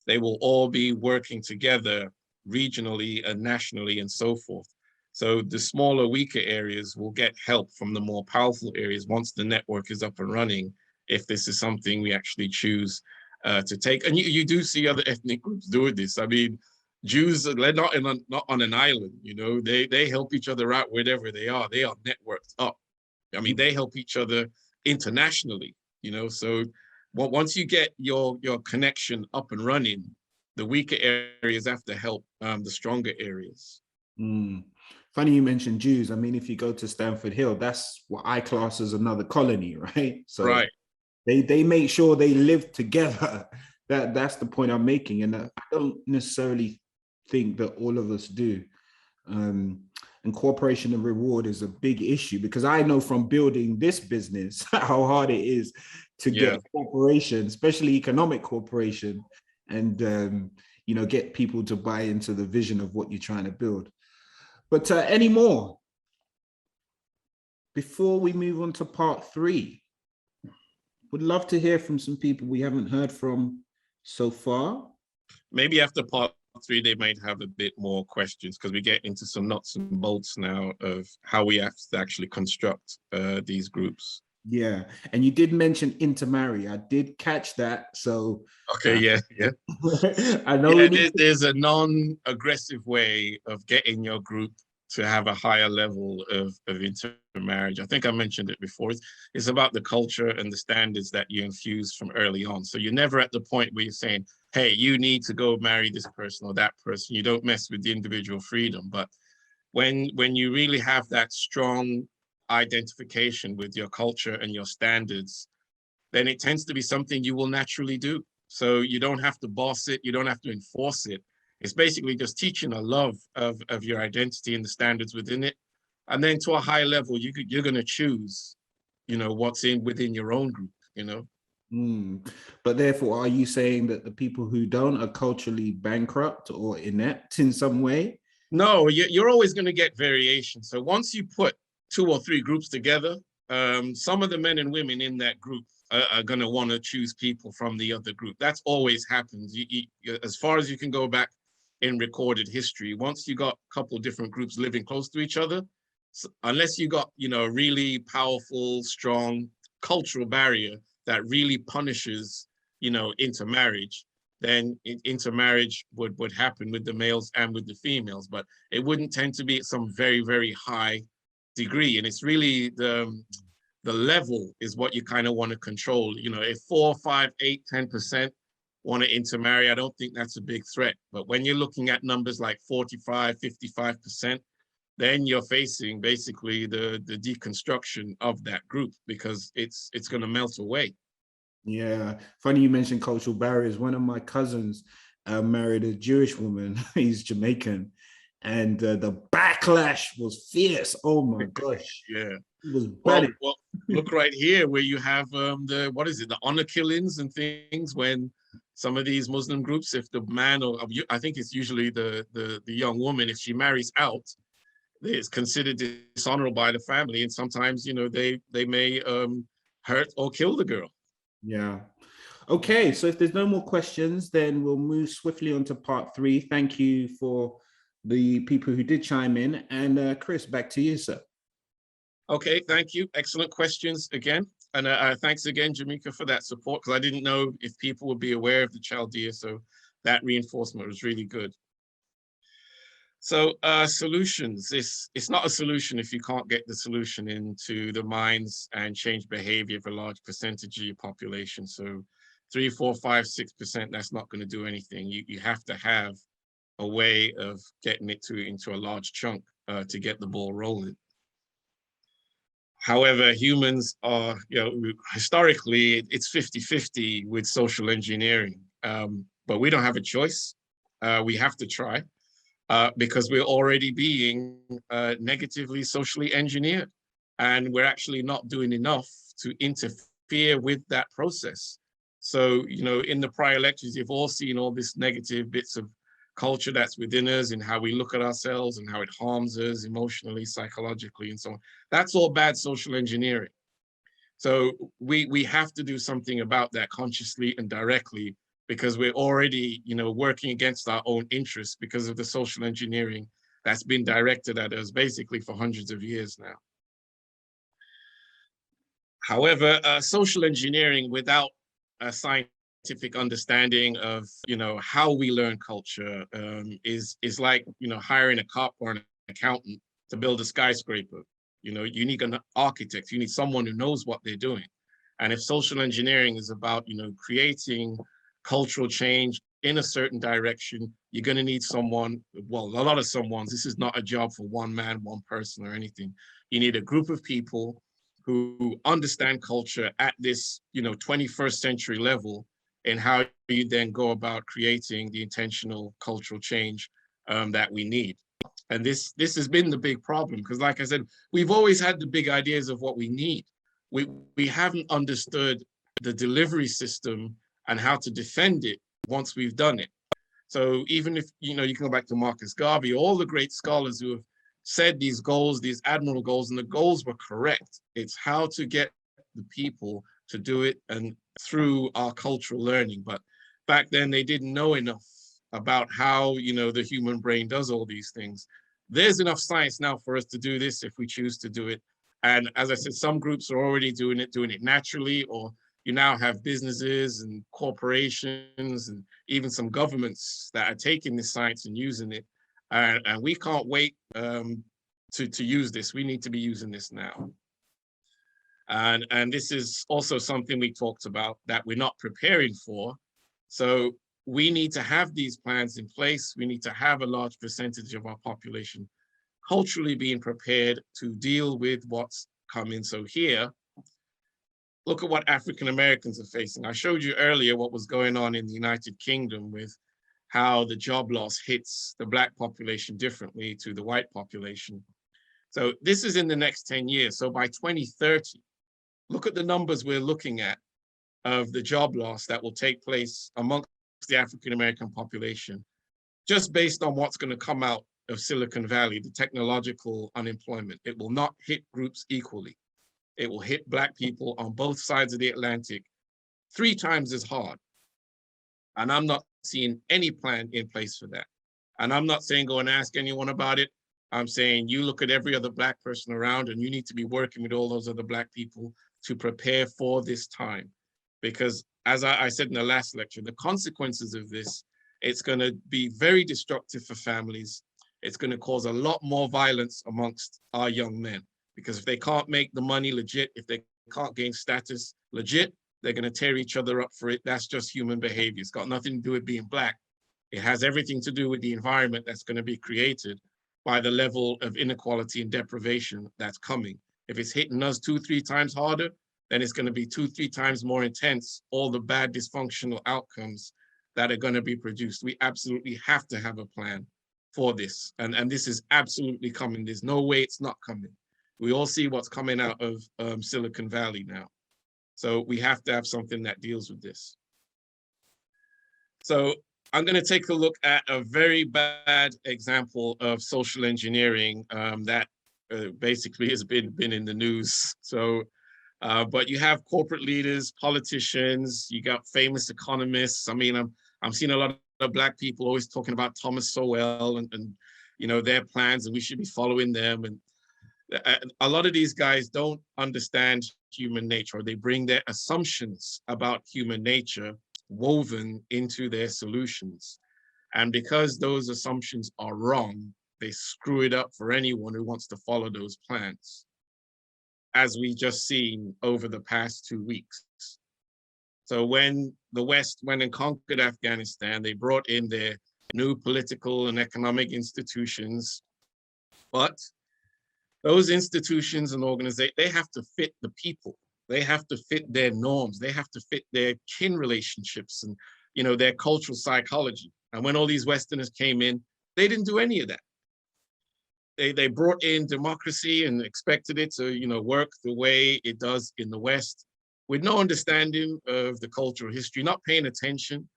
they will all be working together regionally and nationally and so forth. So the smaller, weaker areas will get help from the more powerful areas once the network is up and running, if this is something we actually choose to take. And you do see other ethnic groups doing this. I mean, Jews, they're not on an island, they help each other out wherever they are. They are networked up. I mean, they help each other internationally, so once you get your connection up and running, the weaker areas have to help the stronger areas. Funny you mentioned Jews. I mean, if you go to Stamford Hill, that's what I class as another colony, right? So right. They make sure they live together. That's the point I'm making. And I don't necessarily think that all of us do. And cooperation and reward is a big issue, because I know from building this business how hard it is to get cooperation, especially economic cooperation, and get people to buy into the vision of what you're trying to build. But any more before we move on to part 3? Would love to hear from some people we haven't heard from so far. Maybe after part three, they might have a bit more questions because we get into some nuts and bolts now of how we have to actually construct these groups. Yeah, and you did mention intermarry. I did catch that. So okay, yeah. I know there's a non-aggressive way of getting your group to have a higher level of intermarriage. I think I mentioned it before. It's about the culture and the standards that you infuse from early on. So you're never at the point where you're saying, hey, you need to go marry this person or that person. You don't mess with the individual freedom. But when you really have that strong identification with your culture and your standards, then it tends to be something you will naturally do. So you don't have to boss it. You don't have to enforce it. It's basically just teaching a love of your identity and the standards within it. And then to a high level, you're going to choose, what's within your own group, But therefore, are you saying that the people who don't are culturally bankrupt or inept in some way? No, you're always going to get variation. So once you put 2 or 3 groups together, some of the men and women in that group are going to want to choose people from the other group. That's always happens. As far as you can go back in recorded history, once you got a couple of different groups living close to each other, unless you got, a really powerful, strong cultural barrier that really punishes, intermarriage, then intermarriage would happen with the males and with the females, but it wouldn't tend to be at some very, very high degree. And it's really the level is what you kind of want to control. If 4, 5, 8, 10% want to intermarry, I don't think that's a big threat. But when you're looking at numbers like 45, 55%, then you're facing basically the deconstruction of that group because it's going to melt away. Yeah, funny you mentioned cultural barriers. One of my cousins married a Jewish woman. He's Jamaican, and the backlash was fierce. Oh my gosh! Yeah, it was bad. Well, look right here where you have the honor killings and things when some of these Muslim groups, if the man or I think it's usually the young woman, if she marries out, it's considered dishonorable by the family, and sometimes they may hurt or kill the girl. Yeah. Okay, so if there's no more questions, then we'll move swiftly on to part 3. Thank you for the people who did chime in. And Chris, back to you, sir. Okay, thank you. Excellent questions again. And thanks again, Jamaica, for that support, because I didn't know if people would be aware of the Chaldea, so that reinforcement was really good. So solutions, it's not a solution if you can't get the solution into the minds and change behavior of a large percentage of your population. So 3, 4, 5, 6%, that's not going to do anything. You have to have a way of getting it into a large chunk to get the ball rolling. However, humans are, historically, it's 50-50 with social engineering, but we don't have a choice. We have to try. Because we're already being negatively socially engineered, and we're actually not doing enough to interfere with that process. So, in the prior lectures, you've all seen all this negative bits of culture that's within us and how we look at ourselves and how it harms us emotionally, psychologically, and so on. That's all bad social engineering. So we have to do something about that consciously and directly, because we're already, working against our own interests because of the social engineering that's been directed at us basically for hundreds of years now. However, social engineering without a scientific understanding of, how we learn culture is like, hiring a cop or an accountant to build a skyscraper. You need an architect, you need someone who knows what they're doing. And if social engineering is about, creating cultural change in a certain direction, you're going to need someone, well, a lot of someone's. This is not a job for one man, one person or anything. You need a group of people who understand culture at this, 21st century level, and how you then go about creating the intentional cultural change that we need. And this has been the big problem, because like I said, we've always had the big ideas of what we need. We haven't understood the delivery system and how to defend it once we've done it. So even if, you can go back to Marcus Garvey, all the great scholars who have said these goals, these admirable goals, and the goals were correct. It's how to get the people to do it and through our cultural learning. But back then they didn't know enough about how, the human brain does all these things. There's enough science now for us to do this if we choose to do it. And as I said, some groups are already doing it naturally, or you now have businesses and corporations and even some governments that are taking this science and using it. And we can't wait to use this. We need to be using this now. And this is also something we talked about that we're not preparing for. So we need to have these plans in place. We need to have a large percentage of our population culturally being prepared to deal with what's coming. So here, look at what African Americans are facing. I showed you earlier what was going on in the United Kingdom with how the job loss hits the Black population differently to the white population. So this is in the next 10 years. So by 2030, look at the numbers we're looking at of the job loss that will take place amongst the African American population, just based on what's going to come out of Silicon Valley, the technological unemployment. It will not hit groups equally. It will hit Black people on both sides of the Atlantic 3 times as hard. And I'm not seeing any plan in place for that. And I'm not saying go and ask anyone about it. I'm saying you look at every other Black person around, and you need to be working with all those other Black people to prepare for this time. Because as I said in the last lecture, the consequences of this, it's going to be very destructive for families. It's going to cause a lot more violence amongst our young men, because if they can't make the money legit, if they can't gain status legit, they're going to tear each other up for it. That's just human behavior. It's got nothing to do with being Black. It has everything to do with the environment that's going to be created by the level of inequality and deprivation that's coming. If it's hitting us 2-3 times harder, then it's going to be 2-3 times more intense, all the bad dysfunctional outcomes that are going to be produced. We absolutely have to have a plan for this. And this is absolutely coming. There's no way it's not coming. We all see what's coming out of Silicon Valley now. So we have to have something that deals with this. So I'm going to take a look at a very bad example of social engineering that basically has been in the news. So, but you have corporate leaders, politicians, you got famous economists. I mean, I'm seeing a lot of Black people always talking about Thomas Sowell and their plans, and we should be following them. And a lot of these guys don't understand human nature, or they bring their assumptions about human nature woven into their solutions. And because those assumptions are wrong, they screw it up for anyone who wants to follow those plans, as we just seen over the past 2 weeks. So when the West went and conquered Afghanistan, they brought in their new political and economic institutions, but those institutions and organizations, they have to fit the people. They have to fit their norms. They have to fit their kin relationships and, their cultural psychology. And when all these Westerners came in, they didn't do any of that. They brought in democracy and expected it to, work the way it does in the West, with no understanding of the cultural history, not paying attention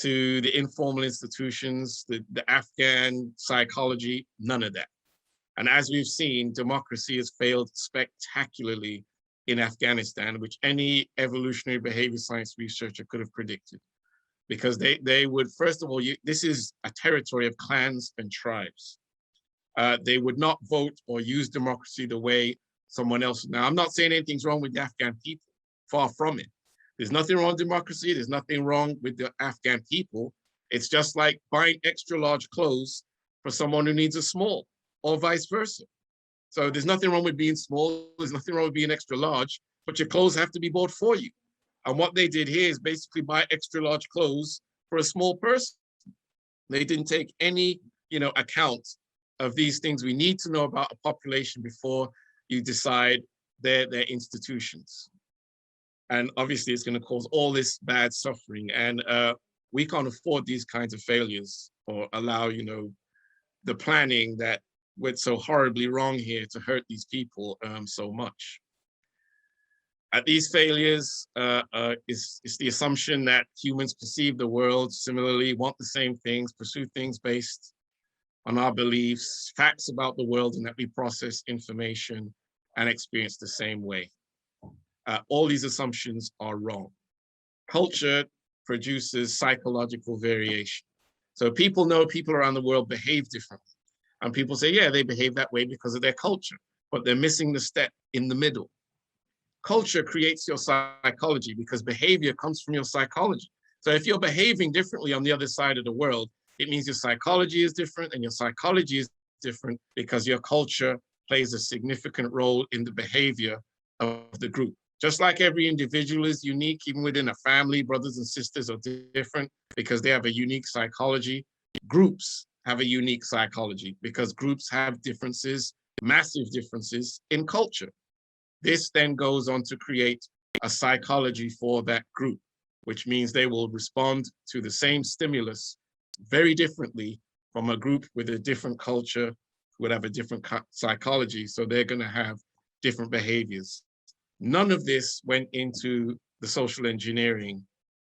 to the informal institutions, the Afghan psychology, none of that. And as we've seen, democracy has failed spectacularly in Afghanistan, which any evolutionary behavior science researcher could have predicted. Because they would, first of all, this is a territory of clans and tribes. They would not vote or use democracy the way someone else. Now, I'm not saying anything's wrong with the Afghan people, far from it. There's nothing wrong with democracy. There's nothing wrong with the Afghan people. It's just like buying extra large clothes for someone who needs a small, or vice versa. So there's nothing wrong with being small. There's nothing wrong with being extra large, but your clothes have to be bought for you. And what they did here is basically buy extra large clothes for a small person. They didn't take any, account of these things we need to know about a population before you decide their institutions. And obviously it's going to cause all this bad suffering. And we can't afford these kinds of failures or allow, the planning that went so horribly wrong here to hurt these people so much. At these failures is the assumption that humans perceive the world similarly, want the same things, pursue things based on our beliefs, facts about the world, and that we process information and experience the same way. All these assumptions are wrong. Culture produces psychological variation. So people know people around the world behave differently. And people say, yeah, they behave that way because of their culture, but they're missing the step in the middle. Culture creates your psychology because behavior comes from your psychology. So if you're behaving differently on the other side of the world, it means your psychology is different, and your psychology is different because your culture plays a significant role in the behavior of the group. Just like every individual is unique, even within a family, brothers and sisters are different because they have a unique psychology. Groups have a unique psychology because groups have differences, massive differences in culture. This then goes on to create a psychology for that group, which means they will respond to the same stimulus very differently from a group with a different culture, who would have a different psychology. So they're going to have different behaviors. None of this went into the social engineering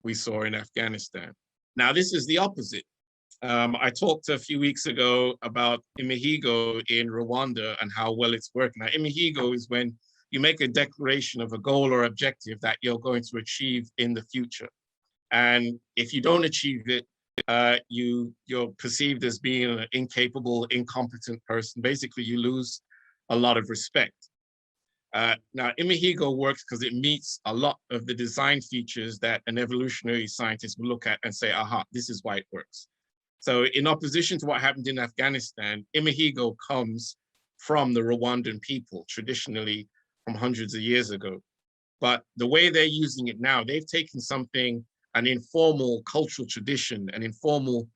we saw in Afghanistan. Now, this is the opposite. I talked a few weeks ago about Imihigo in Rwanda and how well it's working. Now, Imihigo is when you make a declaration of a goal or objective that you're going to achieve in the future. And if you don't achieve it, you're perceived as being an incapable, incompetent person. Basically, you lose a lot of respect. Now, Imihigo works because it meets a lot of the design features that an evolutionary scientist will look at and say, aha, this is why it works. So in opposition to what happened in Afghanistan, Imihigo comes from the Rwandan people, traditionally from hundreds of years ago. But the way they're using it now, they've taken something, an informal cultural tradition, an informal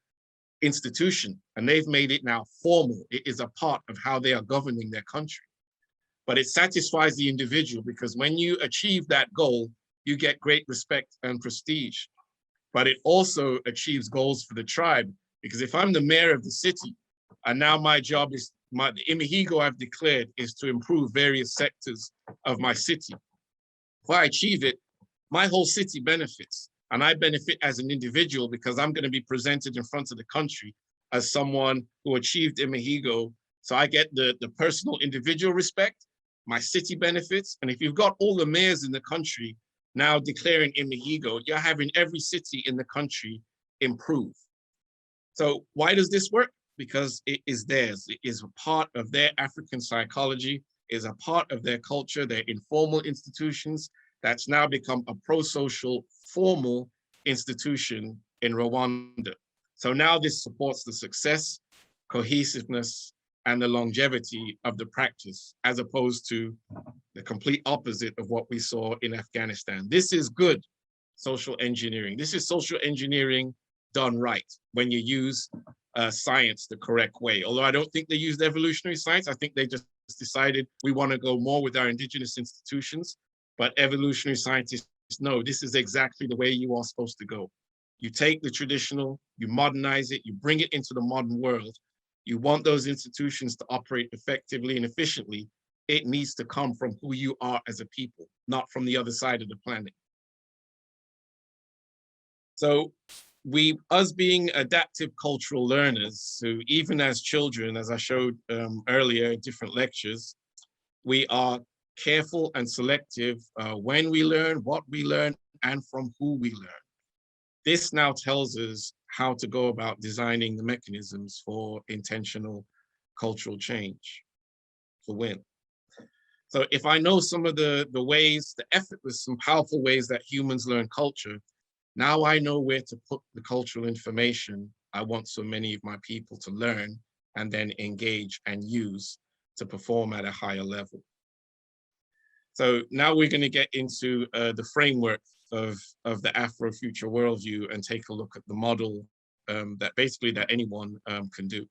institution, and they've made it now formal. It is a part of how they are governing their country. But it satisfies the individual because when you achieve that goal, you get great respect and prestige. But it also achieves goals for the tribe, because if I'm the mayor of the city, and now my job is, the Imihigo I've declared is to improve various sectors of my city. If I achieve it, my whole city benefits. And I benefit as an individual because I'm going to be presented in front of the country as someone who achieved Imihigo. So I get the personal individual respect, my city benefits. And if you've got all the mayors in the country now declaring Imihigo, you're having every city in the country improve. So why does this work? Because it is theirs. It is a part of their African psychology, is a part of their culture, their informal institutions, that's now become a pro-social formal institution in Rwanda. So now this supports the success, cohesiveness, and the longevity of the practice, as opposed to the complete opposite of what we saw in Afghanistan. This is good social engineering. This is social engineering done right, when you use science the correct way. Although I don't think they used evolutionary science, I think they just decided we want to go more with our indigenous institutions. But evolutionary scientists know this is exactly the way you are supposed to go. You take the traditional, you modernize it, you bring it into the modern world. You want those institutions to operate effectively and efficiently. It needs to come from who you are as a people, not from the other side of the planet. So us being adaptive cultural learners, so even as children, as I showed earlier in different lectures, we are careful and selective when we learn, what we learn, and from who we learn. This now tells us how to go about designing the mechanisms for intentional cultural change to win. So if I know some of the ways, the effortless and powerful ways that humans learn culture, now I know where to put the cultural information I want so many of my people to learn and then engage and use to perform at a higher level. So now we're going to get into the framework of the AfroFuture worldview and take a look at the model that anyone can do.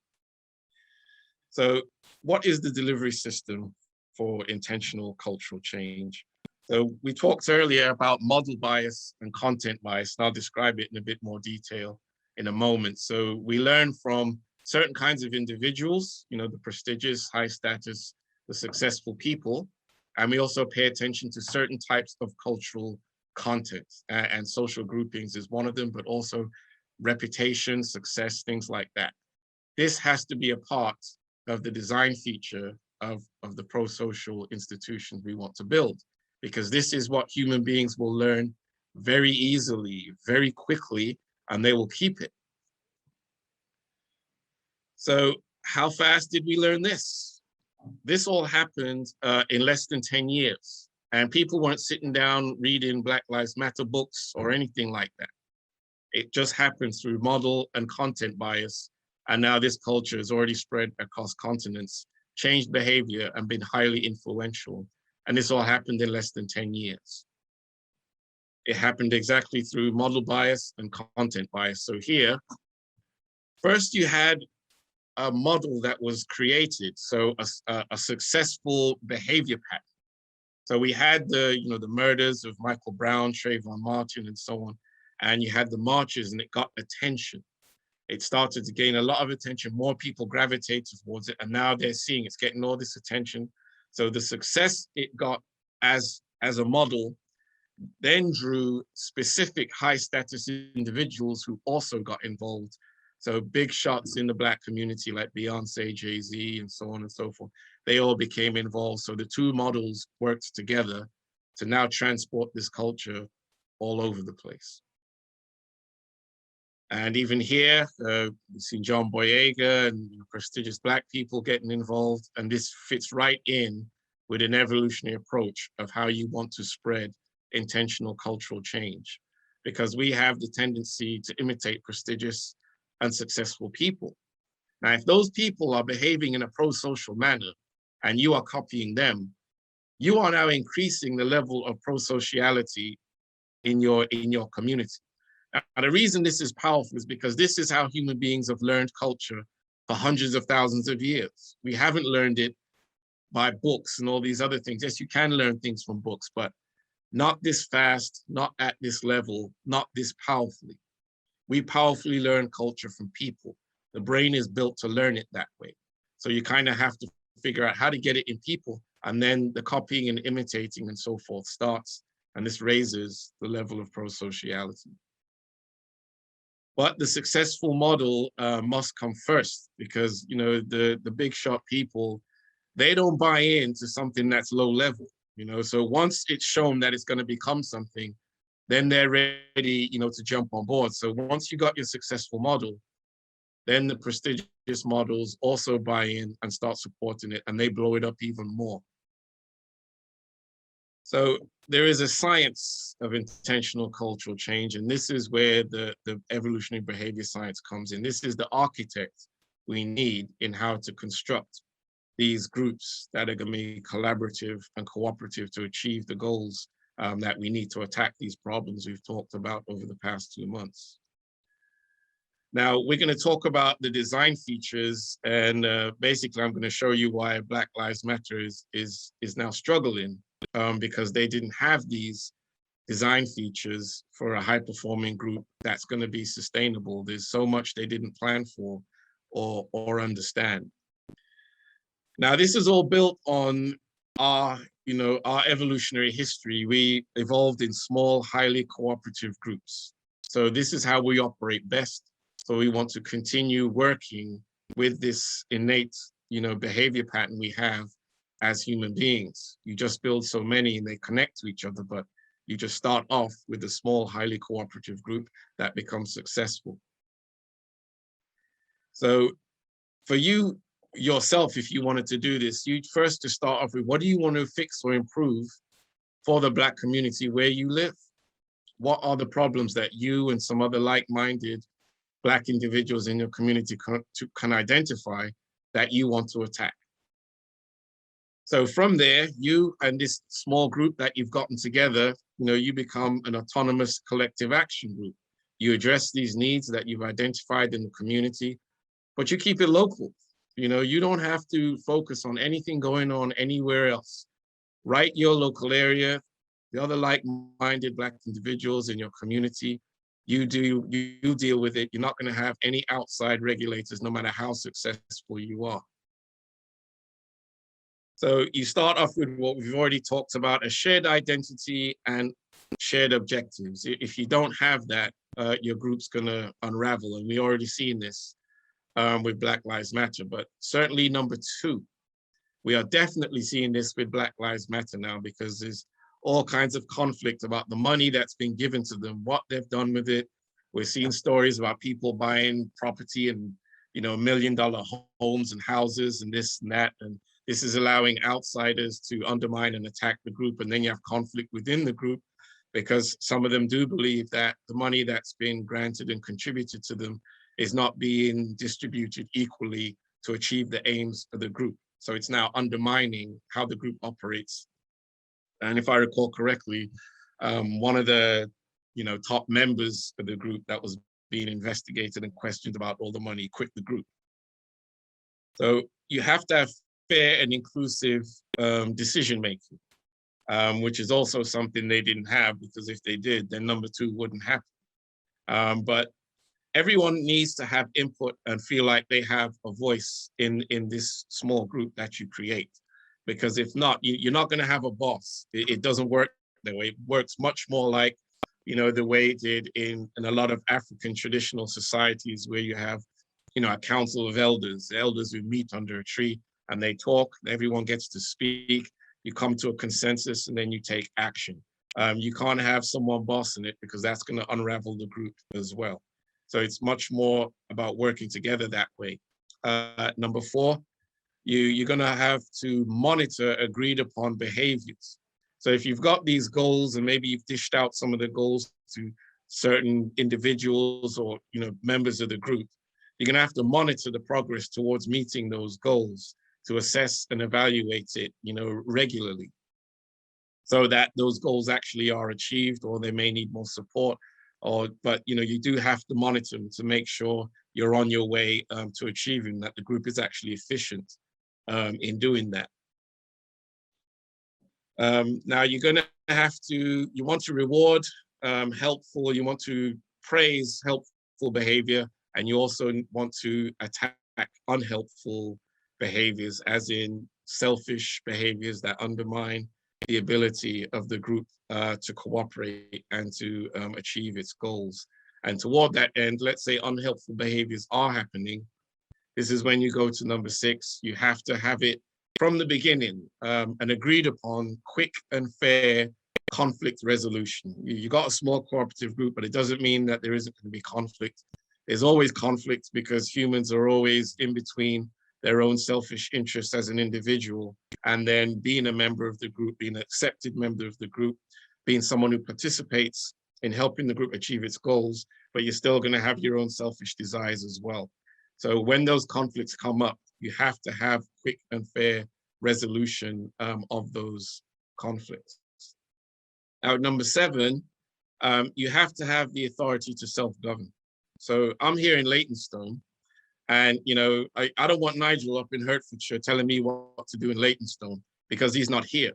So what is the delivery system for intentional cultural change? So we talked earlier about model bias and content bias, and I'll describe it in a bit more detail in a moment. So we learn from certain kinds of individuals, you know, the prestigious, high status, the successful people, and we also pay attention to certain types of cultural content, and social groupings is one of them, but also reputation, success, things like that. This has to be a part of the design feature of the pro-social institutions we want to build, because this is what human beings will learn very easily, very quickly, and they will keep it. So how fast did we learn this? This all happened in less than 10 years. And people weren't sitting down reading Black Lives Matter books or anything like that. It just happened through model and content bias. And now this culture has already spread across continents, changed behavior, and been highly influential. And this all happened in less than 10 years. It happened exactly through model bias and content bias. So here, first you had a model that was created, so a successful behavior pattern. So we had the murders of Michael Brown, Trayvon Martin, and so on, and you had the marches, and it got attention. It started to gain a lot of attention. More people gravitated towards it, and now they're seeing it's getting all this attention. So the success it got as a model then drew specific high status individuals who also got involved. So big shots in the Black community like Beyonce, Jay-Z, and so on and so forth, they all became involved. So the two models worked together to now transport this culture all over the place. And even here, you see John Boyega and prestigious Black people getting involved. And this fits right in with an evolutionary approach of how you want to spread intentional cultural change, because we have the tendency to imitate prestigious and successful people. Now, if those people are behaving in a pro-social manner and you are copying them, you are now increasing the level of prosociality in your community. Now, the reason this is powerful is because this is how human beings have learned culture for hundreds of thousands of years. We haven't learned it by books and all these other things. Yes, you can learn things from books, but not this fast, not at this level, not this powerfully. We powerfully learn culture from people. The brain is built to learn it that way. So you kind of have to figure out how to get it in people, and then the copying and imitating and so forth starts, and this raises the level of prosociality. But the successful model must come first, because the big shot people, they don't buy into something that's low level. So once it's shown that it's going to become something, then they're ready, to jump on board. So once you got your successful model, then the prestigious models also buy in and start supporting it, and they blow it up even more. So there is a science of intentional cultural change, and this is where the evolutionary behavior science comes in. This is the architect we need in how to construct these groups that are going to be collaborative and cooperative to achieve the goals that we need to attack these problems we've talked about over the past 2 months. Now, we're going to talk about the design features, and basically I'm going to show you why Black Lives Matter is now struggling, because they didn't have these design features for a high-performing group that's going to be sustainable. There's so much they didn't plan for or understand. Now, this is all built on our evolutionary history. We evolved in small, highly cooperative groups. So this is how we operate best. So we want to continue working with this innate, behavior pattern we have as human beings. You just build so many and they connect to each other, but you just start off with a small, highly cooperative group that becomes successful. So for you yourself, if you wanted to do this, you first to start off with, what do you want to fix or improve for the Black community where you live? What are the problems that you and some other like-minded Black individuals in your community can identify that you want to attack? So from there, you and this small group that you've gotten together, you become an autonomous collective action group. You address these needs that you've identified in the community, but you keep it local. You don't have to focus on anything going on anywhere else. Right your local area, the other like-minded Black individuals in your community, you deal with it. You're not going to have any outside regulators, no matter how successful you are. So you start off with what we've already talked about, a shared identity and shared objectives. If you don't have that, your group's going to unravel. And we already seen this with Black Lives Matter, but certainly number 2, we are definitely seeing this with Black Lives Matter now, because there's all kinds of conflict about the money that's been given to them, what they've done with it. We're seeing stories about people buying property and $1 million homes and houses and this and that. And this is allowing outsiders to undermine and attack the group. And then you have conflict within the group because some of them do believe that the money that's been granted and contributed to them is not being distributed equally to achieve the aims of the group. So it's now undermining how the group operates. And if I recall correctly, one of the top members of the group that was being investigated and questioned about all the money quit the group. So you have to have fair and inclusive decision making, which is also something they didn't have, because if they did, then number 2 wouldn't happen. But everyone needs to have input and feel like they have a voice in this small group that you create. Because if not, you're not going to have a boss. It doesn't work that way. It works much more like, the way it did in a lot of African traditional societies, where you have, a council of elders who meet under a tree and they talk, everyone gets to speak, you come to a consensus, and then you take action. You can't have someone bossing it, because that's going to unravel the group as well. So it's much more about working together that way. Number 4, you're going to have to monitor agreed upon behaviors. So if you've got these goals, and maybe you've dished out some of the goals to certain individuals or members of the group, you're going to have to monitor the progress towards meeting those goals, to assess and evaluate it, regularly, so that those goals actually are achieved, or they may need more support. But you do have to monitor them to make sure you're on your way to achieving that. The group is actually efficient in doing that. Now you're going to have to, you want to reward helpful, you want to praise helpful behavior, and you also want to attack unhelpful behaviors, as in selfish behaviors that undermine the ability of the group to cooperate and to achieve its goals. And toward that end, let's say unhelpful behaviors are happening. This is when you go to number 6. You have to have it from the beginning, an agreed upon quick and fair conflict resolution. You got a small cooperative group, but it doesn't mean that there isn't going to be conflict. There's always conflict, because humans are always in between their own selfish interests as an individual, and then being a member of the group, being an accepted member of the group, being someone who participates in helping the group achieve its goals, but you're still going to have your own selfish desires as well. So when those conflicts come up, you have to have quick and fair resolution of those conflicts. Now, number 7, you have to have the authority to self-govern. So I'm here in Leytonstone, and I don't want Nigel up in Hertfordshire telling me what to do in Leytonstone, because he's not here.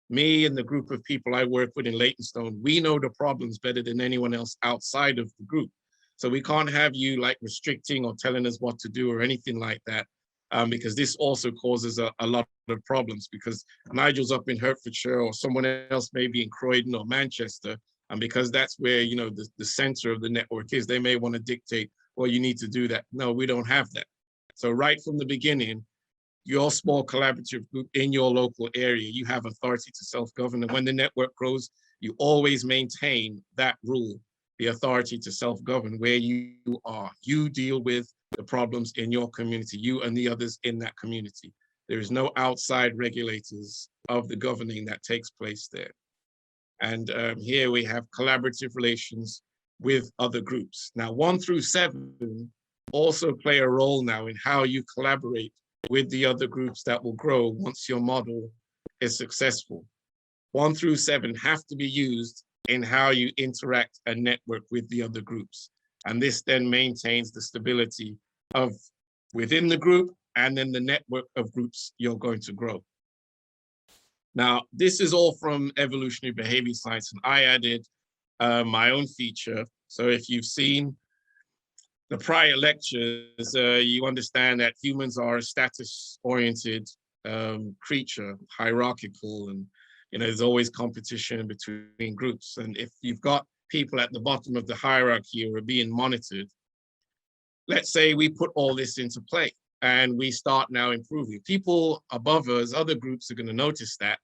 Me and the group of people I work with in Leytonstone, we know the problems better than anyone else outside of the group. So we can't have you like restricting or telling us what to do or anything like that, because this also causes a lot of problems, because Nigel's up in Hertfordshire, or someone else may be in Croydon or Manchester, and because that's where the center of the network is, they may want to dictate, well, you need to do that. No, we don't have that. So right from the beginning, your small collaborative group in your local area, you have authority to self-govern. And when the network grows, you always maintain that rule, the authority to self-govern, where you are. You deal with the problems in your community, you and the others in that community. There is no outside regulators of the governing that takes place there. And here we have collaborative relations with other groups. Now, 1 through 7 also play a role now in how you collaborate with the other groups that will grow once your model is successful. 1 through 7 have to be used in how you interact and network with the other groups. And this then maintains the stability of within the group, and then the network of groups you're going to grow. Now, this is all from evolutionary behavior science, and I added my own feature. So if you've seen the prior lectures, you understand that humans are a status-oriented creature, hierarchical, and there's always competition between groups. And if you've got people at the bottom of the hierarchy who are being monitored, let's say we put all this into play and we start now improving. People above us, other groups are going to notice that,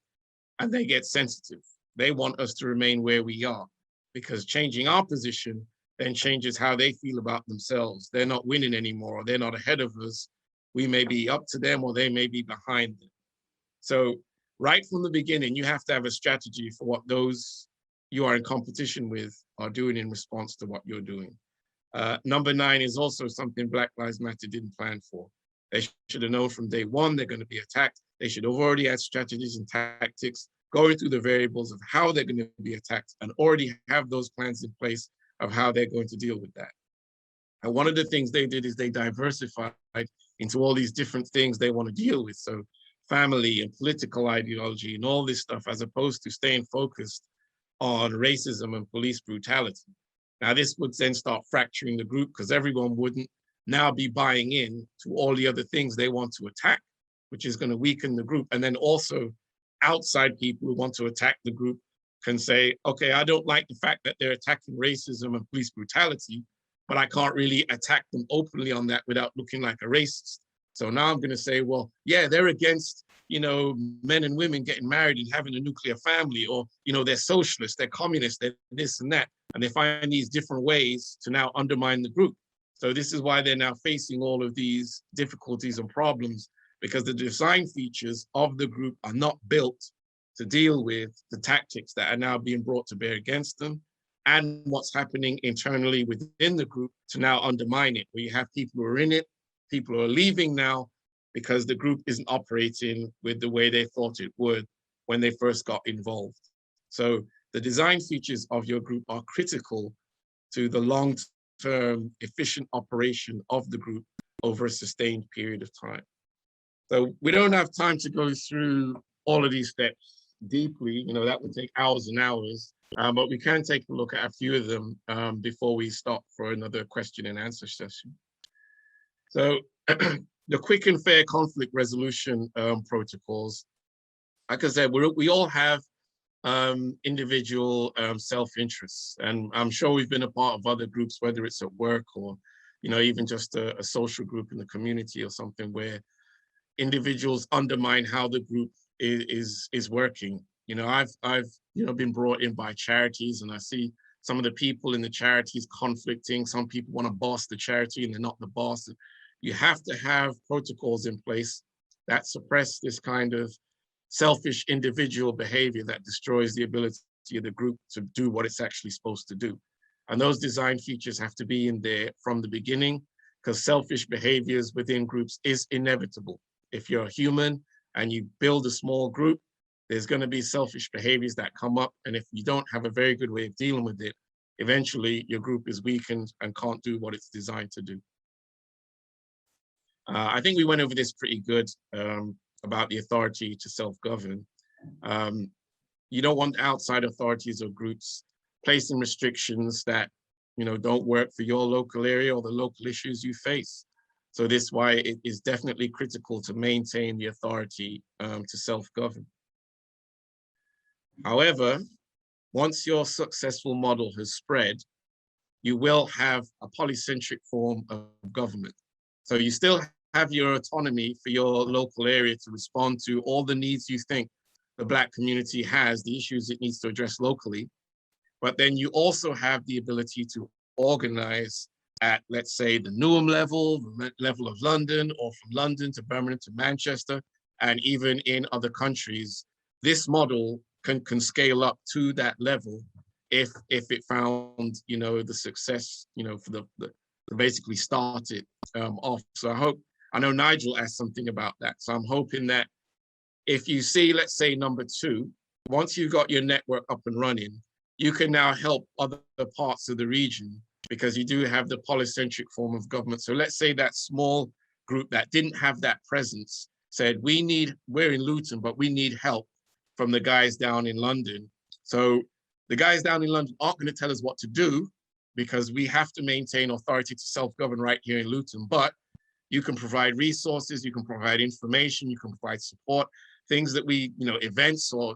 and they get sensitive. They want us to remain where we are, because changing our position then changes how they feel about themselves. They're not winning anymore, or they're not ahead of us. We may be up to them, or they may be behind them. So right from the beginning, you have to have a strategy for what those you are in competition with are doing in response to what you're doing. Number 9 is also something Black Lives Matter didn't plan for. They should have known from day one they're going to be attacked. They should have already had strategies and tactics going through the variables of how they're going to be attacked and already have those plans in place of how they're going to deal with that. And one of the things they did is they diversified into all these different things they want to deal with. So family and political ideology and all this stuff, as opposed to staying focused on racism and police brutality. Now, this would then start fracturing the group because everyone wouldn't now be buying in to all the other things they want to attack, which is going to weaken the group. And then also outside people who want to attack the group can say, okay, I don't like the fact that they're attacking racism and police brutality, but I can't really attack them openly on that without looking like a racist. So now I'm going to say, well, yeah, they're against, men and women getting married and having a nuclear family, or, they're socialists, they're communists, they're this and that. And they find these different ways to now undermine the group. So this is why they're now facing all of these difficulties and problems, because the design features of the group are not built to deal with the tactics that are now being brought to bear against them and what's happening internally within the group to now undermine it, where you have people who are in it, people who are leaving now because the group isn't operating with the way they thought it would when they first got involved. So the design features of your group are critical to the long-term efficient operation of the group over a sustained period of time. So we don't have time to go through all of these steps deeply, that would take hours and hours, but we can take a look at a few of them before we stop for another question and answer session. So the quick and fair conflict resolution protocols, like I said, we all have individual self-interests, and I'm sure we've been a part of other groups, whether it's at work or, even just a social group in the community or something, where individuals undermine how the group is working. I've been brought in by charities, and I see some of the people in the charities conflicting. Some people want to boss the charity and they're not the boss. You have to have protocols in place that suppress this kind of selfish individual behavior that destroys the ability of the group to do what it's actually supposed to do. And those design features have to be in there from the beginning, because selfish behaviors within groups is inevitable. If you're a human and you build a small group, there's going to be selfish behaviors that come up. And if you don't have a very good way of dealing with it, eventually your group is weakened and can't do what it's designed to do. I think we went over this pretty good about the authority to self-govern. You don't want outside authorities or groups placing restrictions that don't work for your local area or the local issues you face. So this is why it is definitely critical to maintain the authority to self-govern. However, once your successful model has spread, you will have a polycentric form of government. So you still have your autonomy for your local area to respond to all the needs you think the Black community has, the issues it needs to address locally. But then you also have the ability to organize at, let's say, the Newham level, the level of London, or from London to Birmingham to Manchester, and even in other countries. This model can scale up to that level if it found, the success, for the to basically start it off. So I know Nigel asked something about that. So I'm hoping that if you see, let's say, number 2, once you've got your network up and running, you can now help other parts of the region, because you do have the polycentric form of government. So let's say that small group that didn't have that presence said, we're in Luton, but we need help from the guys down in London. So the guys down in London aren't going to tell us what to do, because we have to maintain authority to self-govern right here in Luton. But you can provide resources, you can provide information, you can provide support, things that we, events or,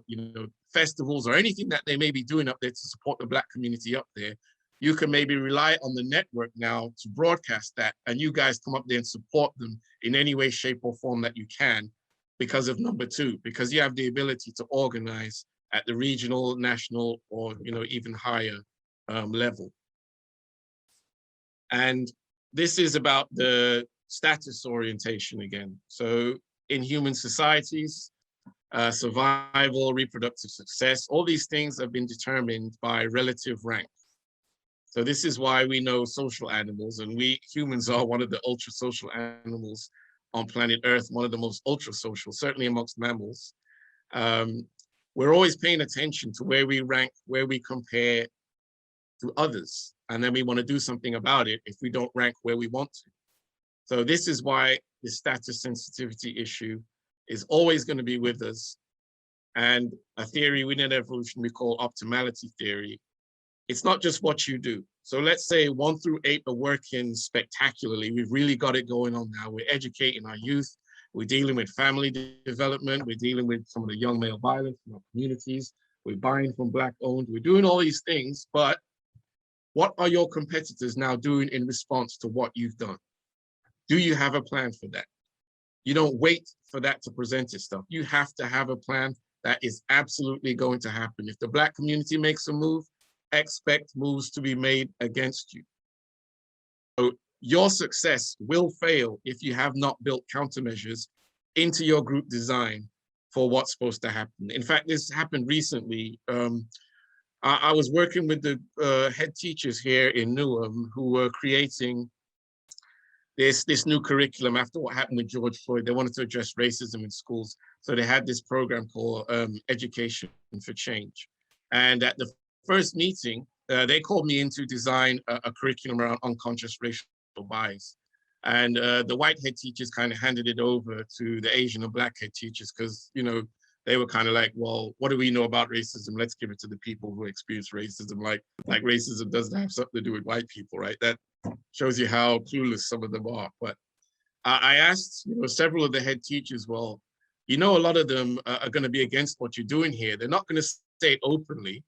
festivals or anything that they may be doing up there to support the Black community up there. You can maybe rely on the network now to broadcast that, and you guys come up there and support them in any way, shape, or form that you can, because of number 2, because you have the ability to organize at the regional, national, or even higher level. And this is about the status orientation again. So in human societies, survival, reproductive success, all these things have been determined by relative rank. So this is why we know social animals, and we humans are one of the ultra social animals on planet Earth, one of the most ultra social, certainly amongst mammals. We're always paying attention to where we rank, where we compare to others, and then we want to do something about it if we don't rank where we want to. So this is why the status sensitivity issue is always going to be with us. And a theory within evolution we call optimality theory. It's not just what you do. So let's say 1 through 8 are working spectacularly. We've really got it going on now. We're educating our youth. We're dealing with family development. We're dealing with some of the young male violence in our communities. We're buying from Black owned. We're doing all these things, but what are your competitors now doing in response to what you've done? Do you have a plan for that? You don't wait for that to present itself. You have to have a plan that is absolutely going to happen. If the Black community makes a move, expect moves to be made against you. So your success will fail if you have not built countermeasures into your group design for what's supposed to happen. In fact, this happened recently. I was working with the head teachers here in Newham who were creating this new curriculum after what happened with George Floyd. They wanted to address racism in schools. So they had this program called Education for Change. And at the first meeting, they called me in to design a curriculum around unconscious racial bias. And the white head teachers kind of handed it over to the Asian and Black head teachers because, you know, they were kind of like, well, what do we know about racism? Let's give it to the people who experience racism. Like racism doesn't have something to do with white people, right? That shows you how clueless some of them are. But I asked, you know, several of the head teachers, well, you know, a lot of them are going to be against what you're doing here. They're not going to say it openly,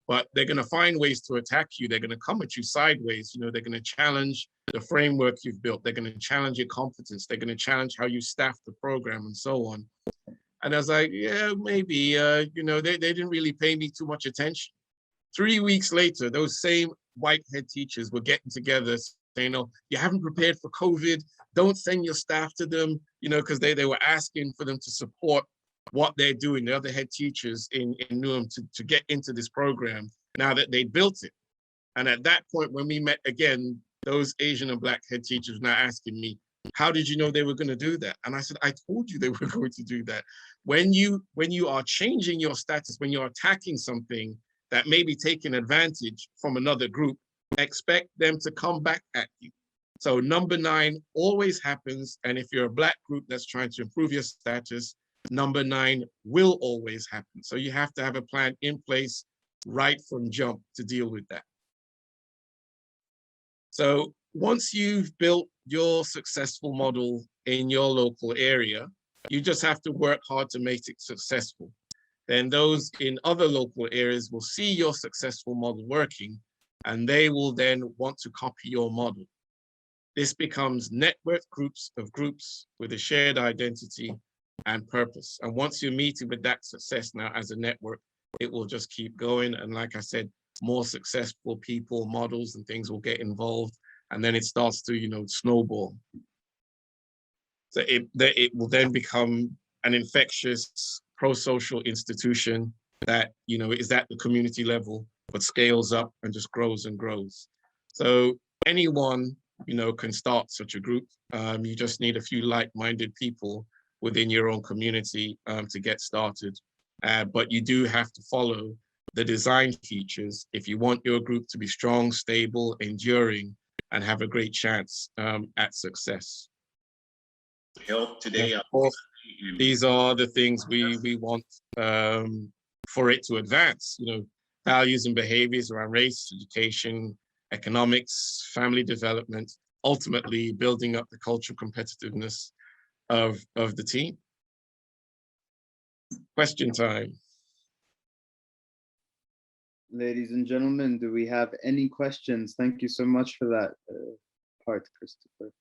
but they're going to find ways to attack you. They're going to come at you sideways. You know, they're going to challenge the framework you've built. They're going to challenge your competence. They're going to challenge how you staff the program and so on. And I was like, yeah, maybe, you know, they didn't really pay me too much attention. 3 weeks later, those same white head teachers were getting together saying, oh, you haven't prepared for COVID. Don't send your staff to them, you know, because they were asking for them to support what they're doing, the other head teachers in Newham to get into this program now that they built it. And at that point, when we met again, those Asian and Black head teachers were now asking me, how did you know they were going to do that? And I said, I told you they were going to do that. When you are changing your status, when you're attacking something that may be taking advantage from another group, expect them to come back at you. So number 9 always happens. And if you're a Black group that's trying to improve your status, number 9 will always happen. So you have to have a plan in place right from jump to deal with that. So once you've built your successful model in your local area, you just have to work hard to make it successful. Then those in other local areas will see your successful model working, and they will then want to copy your model. This becomes networked groups of groups with a shared identity and purpose. And once you're meeting with that success now as a network, it will just keep going. And like I said, more successful people, models and things will get involved. And then it starts to, you know, snowball. So it will then become an infectious pro-social institution that, you know, is at the community level, but scales up and just grows and grows. So anyone, you know, can start such a group. You just need a few like-minded people within your own community to get started. But you do have to follow the design features if you want your group to be strong, stable, enduring, and have a great chance at success. Help today. Of course, these are the things we want for it to advance. You know, values and behaviors around race, education, economics, family development, ultimately building up the cultural competitiveness of the team. Question time. Ladies and gentlemen, do we have any questions? Thank you so much for that part, Christopher.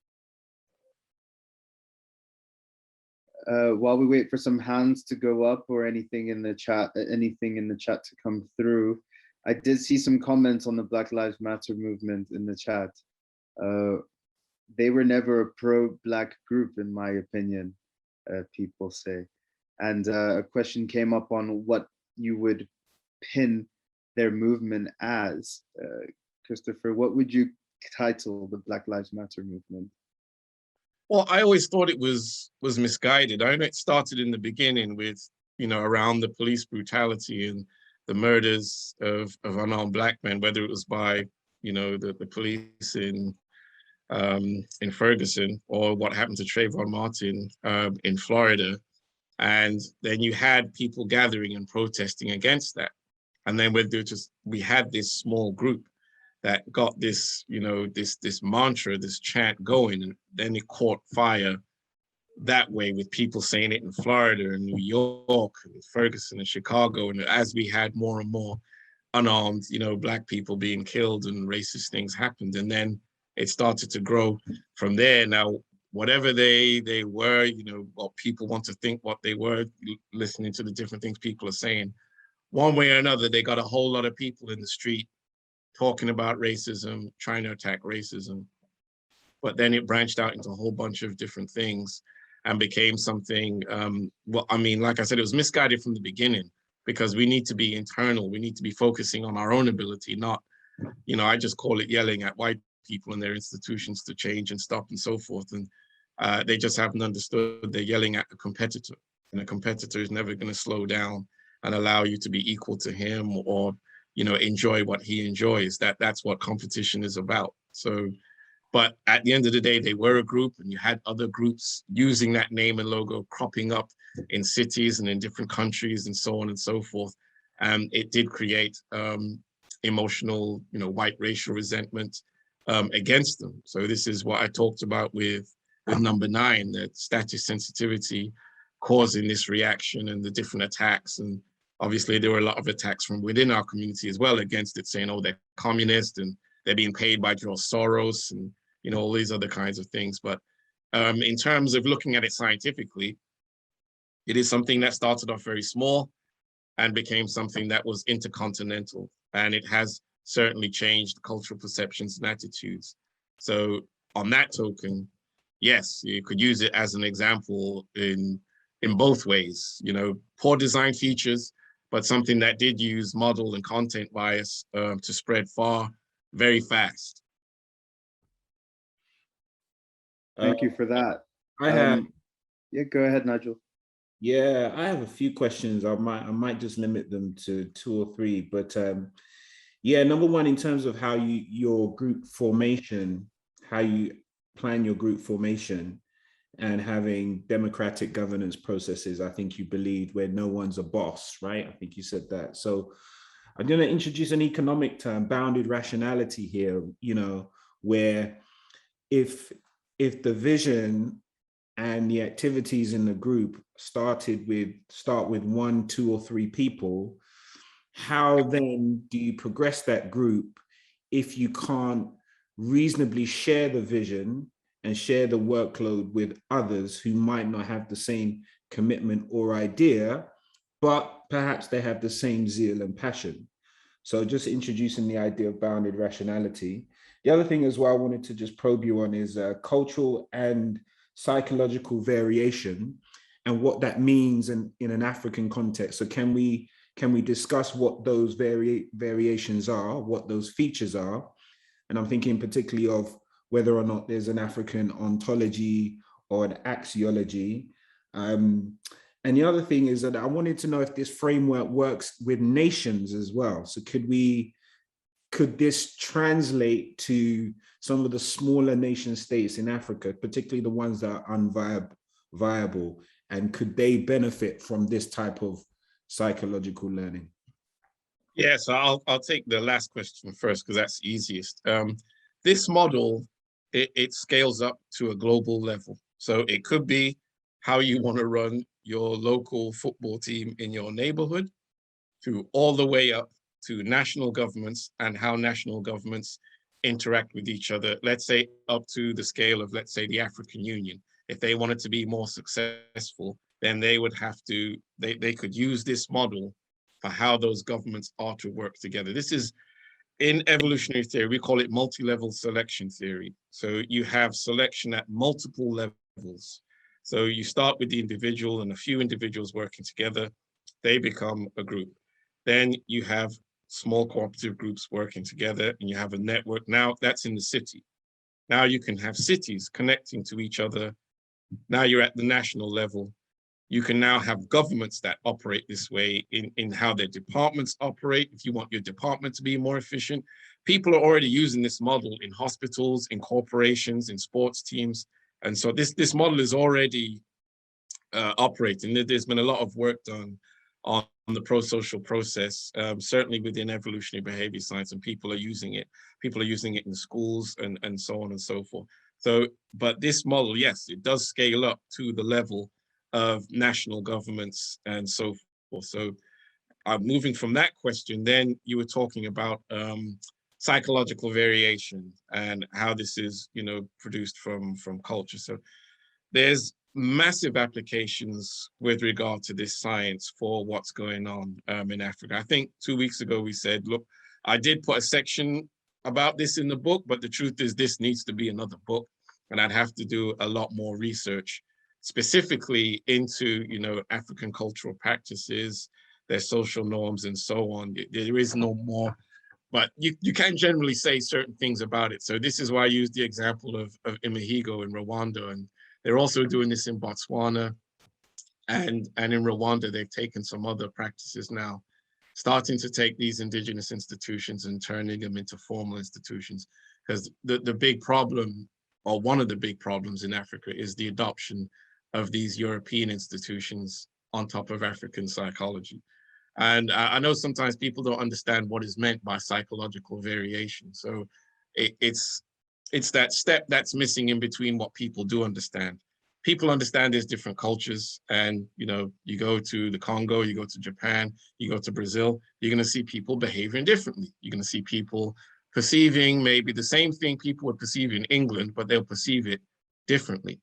While we wait for some hands to go up or anything in the chat to come through, I did see some comments on the Black Lives Matter movement in the chat. they were never a pro-Black group, in my opinion, people say. And a question came up on what you would pin their movement as. Christopher, what would you title the Black Lives Matter movement? Well, I always thought it was misguided. I know it started in the beginning with, around the police brutality and the murders of unarmed Black men, whether it was by, the police in Ferguson, or what happened to Trayvon Martin in Florida. And then you had people gathering and protesting against that. And then we had this small group that got this, this mantra, this chant going, and then it caught fire that way, with people saying it in Florida and New York and Ferguson and Chicago. And as we had more and more unarmed, Black people being killed and racist things happened, and then it started to grow from there. Now, whatever they were, what people want to think what they were, listening to the different things people are saying, one way or another, they got a whole lot of people in the street talking about racism, trying to attack racism. But then it branched out into a whole bunch of different things and became something, like I said, it was misguided from the beginning, because we need to be internal. We need to be focusing on our own ability, not, I just call it yelling at white people and their institutions to change and stop and so forth. And they just haven't understood they're yelling at a competitor, and a competitor is never going to slow down and allow you to be equal to him, or, enjoy what he enjoys. That's what competition is about. So, but at the end of the day, they were a group, and you had other groups using that name and logo cropping up in cities and in different countries and so on and so forth. And it did create emotional, white racial resentment against them. So this is what I talked about with number 9, that status sensitivity causing this reaction and the different attacks. And obviously there were a lot of attacks from within our community as well against it, saying, oh, they're communist and they're being paid by George Soros and, all these other kinds of things. But in terms of looking at it scientifically, it is something that started off very small and became something that was intercontinental. And it has certainly changed cultural perceptions and attitudes. So on that token, yes, you could use it as an example in both ways, poor design features, but something that did use model and content bias to spread far, very fast. Thank you for that. I have, yeah, go ahead, Nigel. Yeah, I have a few questions. I might just limit them to 2 or 3, but yeah, number 1, in terms of how your group formation, how you plan your group formation and having democratic governance processes, I think you believe, where no one's a boss, right? I think you said that. So I'm going to introduce an economic term, bounded rationality here, where if the vision and the activities in the group start with 1, 2, or 3 people, how then do you progress that group if you can't reasonably share the vision and share the workload with others who might not have the same commitment or idea, but perhaps they have the same zeal and passion? So just introducing the idea of bounded rationality. The other thing as well I wanted to just probe you on is cultural and psychological variation and what that means in an African context. So can we discuss what those variations are, what those features are? And I'm thinking particularly of whether or not there's an African ontology or an axiology. And the other thing is that I wanted to know if this framework works with nations as well. So could this translate to some of the smaller nation states in Africa, particularly the ones that are unviable, and could they benefit from this type of psychological learning? Yeah, so I'll take the last question first, because that's easiest. This model, it scales up to a global level. So it could be how you want to run your local football team in your neighborhood, to all the way up to national governments and how national governments interact with each other. Let's say up to the scale of, let's say, the African Union. If they wanted to be more successful, then they would have to, they could use this model for how those governments are to work together. This is in evolutionary theory, we call it multi-level selection theory. So you have selection at multiple levels. So you start with the individual and a few individuals working together, they become a group. Then you have small cooperative groups working together and you have a network. Now that's in the city. Now you can have cities connecting to each other. Now you're at the national level. You can now have governments that operate this way in how their departments operate. If you want your department to be more efficient, people are already using this model in hospitals, in corporations, in sports teams. And so this model is already operating. There's been a lot of work done on the prosocial process, certainly within evolutionary behavior science, and people are using it. People are using it in schools and so on and so forth. So, but this model, yes, it does scale up to the level of national governments and so forth. So moving from that question, then you were talking about psychological variation and how this is, produced from culture. So there's massive applications with regard to this science for what's going on in Africa. I think 2 weeks ago we said, look, I did put a section about this in the book, but the truth is this needs to be another book, and I'd have to do a lot more research specifically into, African cultural practices, their social norms and so on. There is no more, but you can generally say certain things about it. So this is why I use the example of Imihigo in Rwanda, and they're also doing this in Botswana, and in Rwanda, they've taken some other practices now, starting to take these indigenous institutions and turning them into formal institutions. Because the big problem, or one of the big problems in Africa, is the adoption of these European institutions on top of African psychology. And I know sometimes people don't understand what is meant by psychological variation. So it's that step that's missing in between what people do understand. People understand there's different cultures, and you go to the Congo, you go to Japan, you go to Brazil, you're going to see people behaving differently. You're going to see people perceiving maybe the same thing people would perceive in England, but they'll perceive it differently.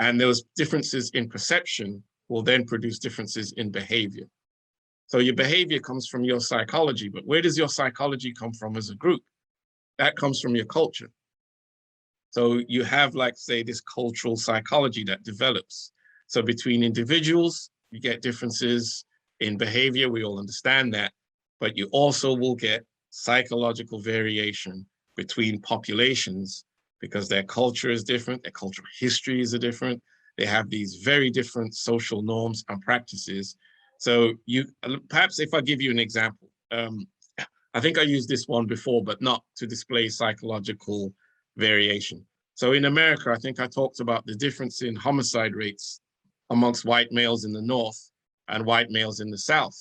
And those differences in perception will then produce differences in behavior. So your behavior comes from your psychology, but where does your psychology come from as a group? That comes from your culture. So you have, like, say, this cultural psychology that develops. So between individuals, you get differences in behavior, we all understand that, but you also will get psychological variation between populations because their culture is different, their cultural histories are different, they have these very different social norms and practices. So perhaps if I give you an example, I think I used this one before, but not to display psychological variation. So in America, I think I talked about the difference in homicide rates amongst white males in the North and white males in the South,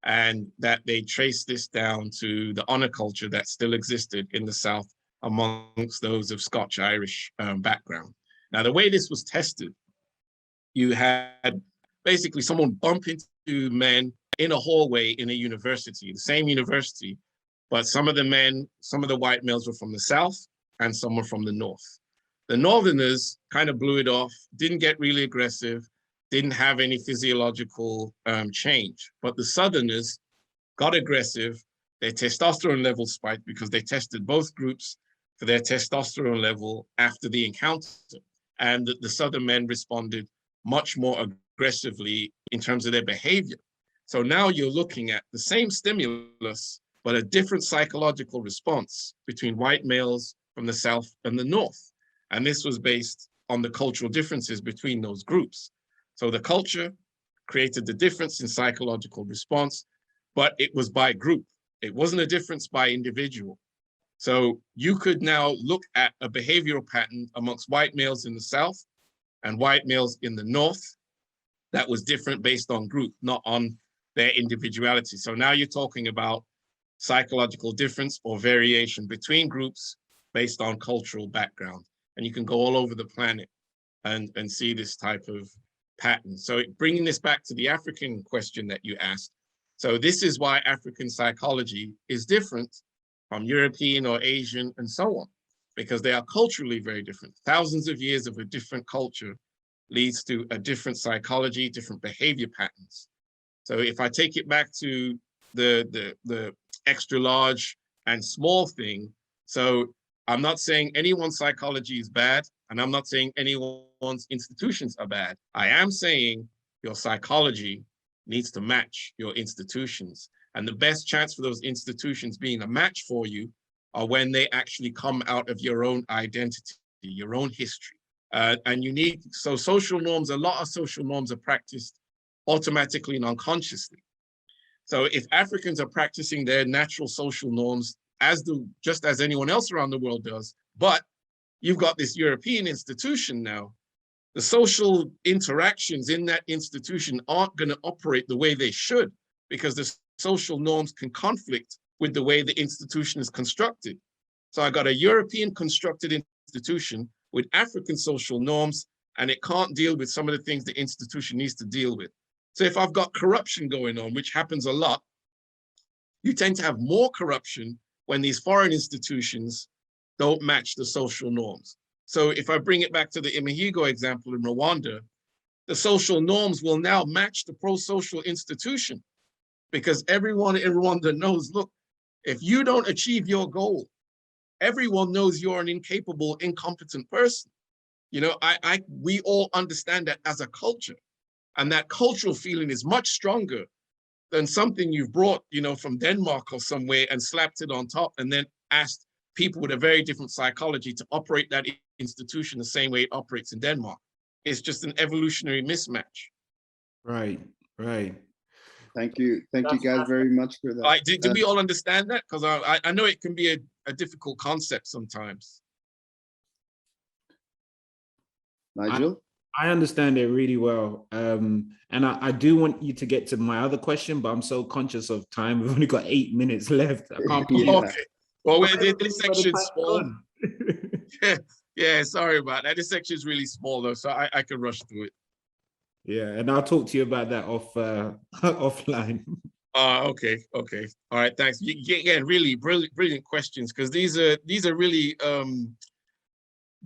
and that they traced this down to the honor culture that still existed in the South amongst those of Scotch-Irish background. Now, the way this was tested, you had basically someone bump into men in a hallway in a university, the same university, but some of the white males were from the South and some were from the North. The Northerners kind of blew it off, didn't get really aggressive, didn't have any physiological change, but the Southerners got aggressive. Their testosterone levels spiked because they tested both groups for their testosterone level after the encounter. And the Southern men responded much more aggressively in terms of their behavior. So now you're looking at the same stimulus, but a different psychological response between white males from the South and the North. And this was based on the cultural differences between those groups. So the culture created the difference in psychological response, but it was by group. It wasn't a difference by individual. So you could now look at a behavioral pattern amongst white males in the South and white males in the North that was different based on group, not on their individuality. So now you're talking about psychological difference or variation between groups based on cultural background. And you can go all over the planet and see this type of pattern. So bringing this back to the African question that you asked. So this is why African psychology is different from European or Asian and so on, because they are culturally very different. Thousands of years of a different culture leads to a different psychology, different behavior patterns. So if I take it back to the extra large and small thing. So I'm not saying anyone's psychology is bad, and I'm not saying anyone's institutions are bad. I am saying your psychology needs to match your institutions. And the best chance for those institutions being a match for you are when they actually come out of your own identity, your own history. And you need, so social norms, a lot of social norms are practiced automatically and unconsciously. So if Africans are practicing their natural social norms just as anyone else around the world does, but you've got this European institution now, the social interactions in that institution aren't going to operate the way they should, because the social norms can conflict with the way the institution is constructed. So I got a European constructed institution with African social norms, and it can't deal with some of the things the institution needs to deal with. So if I've got corruption going on, which happens a lot, you tend to have more corruption when these foreign institutions don't match the social norms. So if I bring it back to the Imihigo example in Rwanda, the social norms will now match the pro-social institution, because everyone in Rwanda knows, look, if you don't achieve your goal, everyone knows you're an incapable, incompetent person. You know, we all understand that as a culture, and that cultural feeling is much stronger than something you've brought, you know, from Denmark or somewhere and slapped it on top and then asked people with a very different psychology to operate that institution the same way it operates in Denmark. It's just an evolutionary mismatch. Right, right. Thank you guys very much for that. Do we all understand that? Because I know it can be a difficult concept sometimes. Nigel? I understand it really well. And I do want you to get to my other question, but I'm so conscious of time. We've only got 8 minutes left. I can't Yeah. Okay. Well, this section's small. Yeah, sorry about that. This section is really small though, so I can rush through it. Yeah, and I'll talk to you about that offline. Okay. All right, thanks. Again, really brilliant questions, because these are really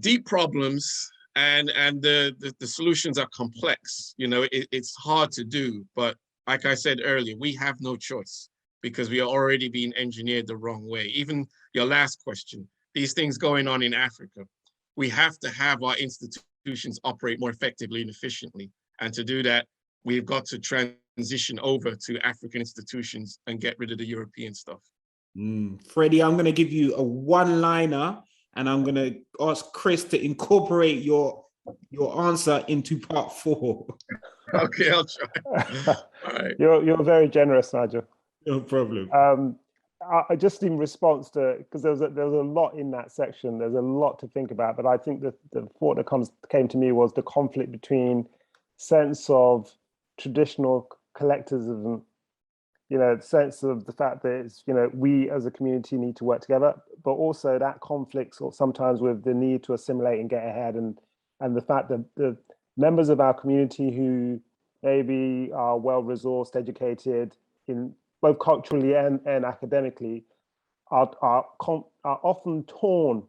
deep problems, and the solutions are complex. You know, it's hard to do, but like I said earlier, we have no choice, because we are already being engineered the wrong way. Even your last question, these things going on in Africa, we have to have our institutions operate more effectively and efficiently. And to do that, we've got to transition over to African institutions and get rid of the European stuff. Freddie, I'm going to give you a one-liner, and I'm going to ask Chris to incorporate your answer into part 4. Okay, I'll try. All right. You're very generous, Nigel. No problem. I just in response to, because there's a lot in that section, there's a lot to think about, but I think that the thought that came to me was the conflict between sense of traditional collectivism, you know, the sense of the fact that it's, you know, we as a community need to work together, but also that conflicts or sometimes with the need to assimilate and get ahead, and the fact that the members of our community who maybe are well-resourced, educated in both culturally and academically are often torn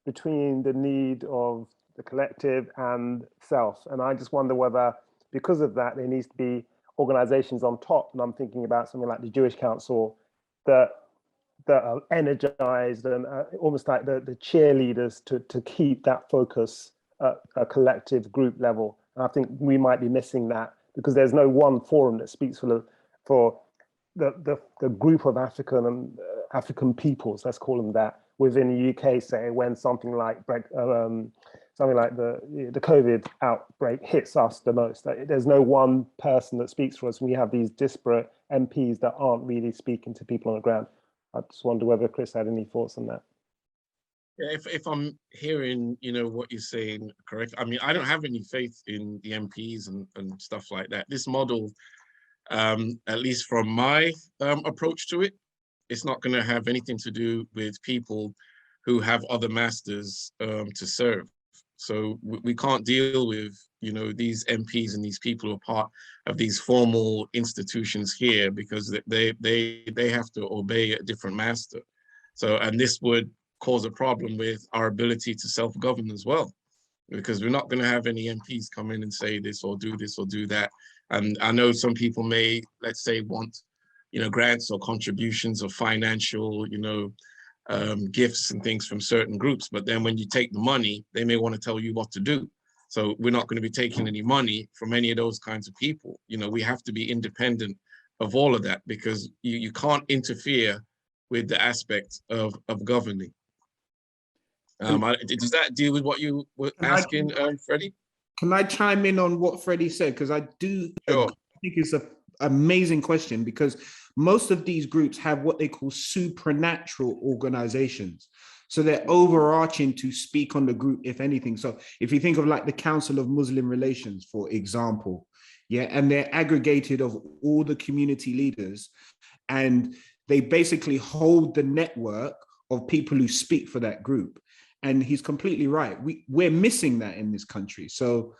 between the need of the collective and self. And I just wonder whether, because of that, there needs to be organizations on top, and I'm thinking about something like the Jewish Council, that are energized and almost like the cheerleaders to keep that focus at a collective group level. And I think we might be missing that, because there's no one forum that speaks for the group of African peoples, let's call them that, within the UK, say, when something like the COVID outbreak hits us the most. There's no one person that speaks for us. We have these disparate MPs that aren't really speaking to people on the ground. I just wonder whether Chris had any thoughts on that. Yeah, if I'm hearing, you know, what you're saying correct, I mean, I don't have any faith in the MPs and stuff like that. This model, at least from my approach to it, it's not going to have anything to do with people who have other masters to serve. So we can't deal with, you know, these MPs and these people who are part of these formal institutions here, because they have to obey a different master. So, and this would cause a problem with our ability to self-govern as well, because we're not going to have any MPs come in and say this or do that. And I know some people may, let's say, want grants or contributions or financial, gifts and things from certain groups. But then when you take the money, they may want to tell you what to do. So we're not going to be taking any money from any of those kinds of people. We have to be independent of all of that, because you can't interfere with the aspect of governing. Does that deal with what you were asking, Freddie? Can I chime in on what Freddie said? Because I do Sure. think it's an amazing question, because most of these groups have what they call supernatural organizations. So they're overarching to speak on the group, if anything. So if you think of like the Council of Muslim Relations, for example, yeah, and they're aggregated of all the community leaders, and they basically hold the network of people who speak for that group. And he's completely right. We're missing that in this country. So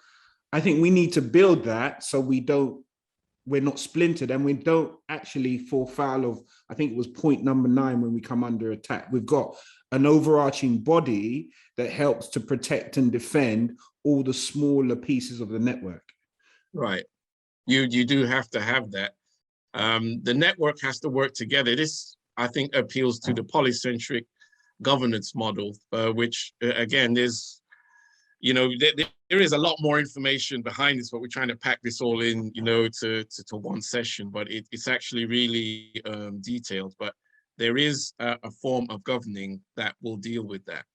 I think we need to build that so we're not splintered, and we don't actually fall foul of, I think it was point number 9 when we come under attack. We've got an overarching body that helps to protect and defend all the smaller pieces of the network. Right. You do have to have that. The network has to work together. This, I think, appeals to the polycentric governance model, which again, there's, there is a lot more information behind this, but we're trying to pack this all in, to one session, but it's actually really detailed. But there is a form of governing that will deal with that.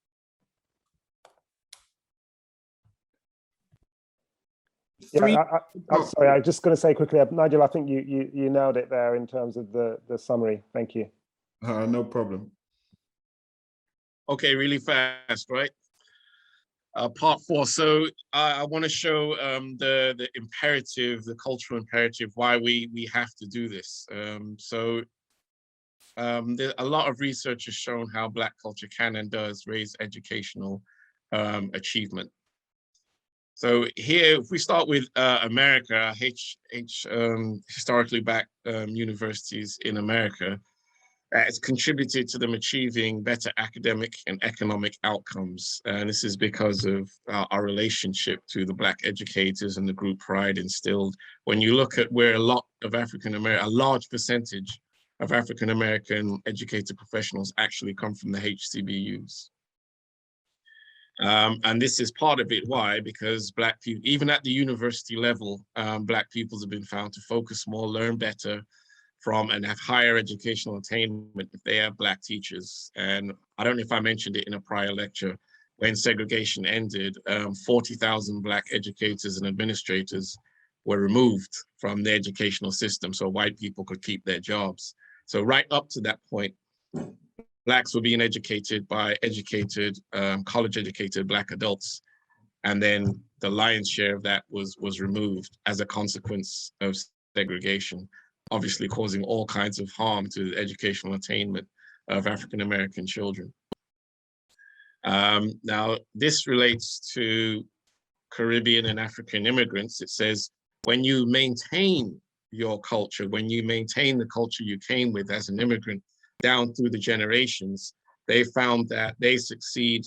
Yeah, I'm sorry, I was just going to say quickly, Nigel, I think you nailed it there in terms of the summary. Thank you. No problem. Okay, really fast, right? Part 4. So I want to show the imperative, the cultural imperative, why we have to do this. A lot of research has shown how Black culture can and does raise educational achievement. So here, if we start with America, historically Black universities in America, it's contributed to them achieving better academic and economic outcomes. And this is because of our relationship to the Black educators and the group pride instilled. When you look at where a large percentage of African-American educated professionals actually come from the HCBUs. And this is part of it. Why? Because Black people, even at the university level, Black pupils have been found to focus more, learn better from, and have higher educational attainment if they have Black teachers. And I don't know if I mentioned it in a prior lecture, when segregation ended, 40,000 Black educators and administrators were removed from the educational system so white people could keep their jobs. So right up to that point, Blacks were being educated by college-educated Black adults. And then the lion's share of that was removed as a consequence of segregation, obviously causing all kinds of harm to the educational attainment of African-American children. Now, this relates to Caribbean and African immigrants. It says, when you maintain your culture, when you maintain the culture you came with as an immigrant down through the generations, they found that they succeed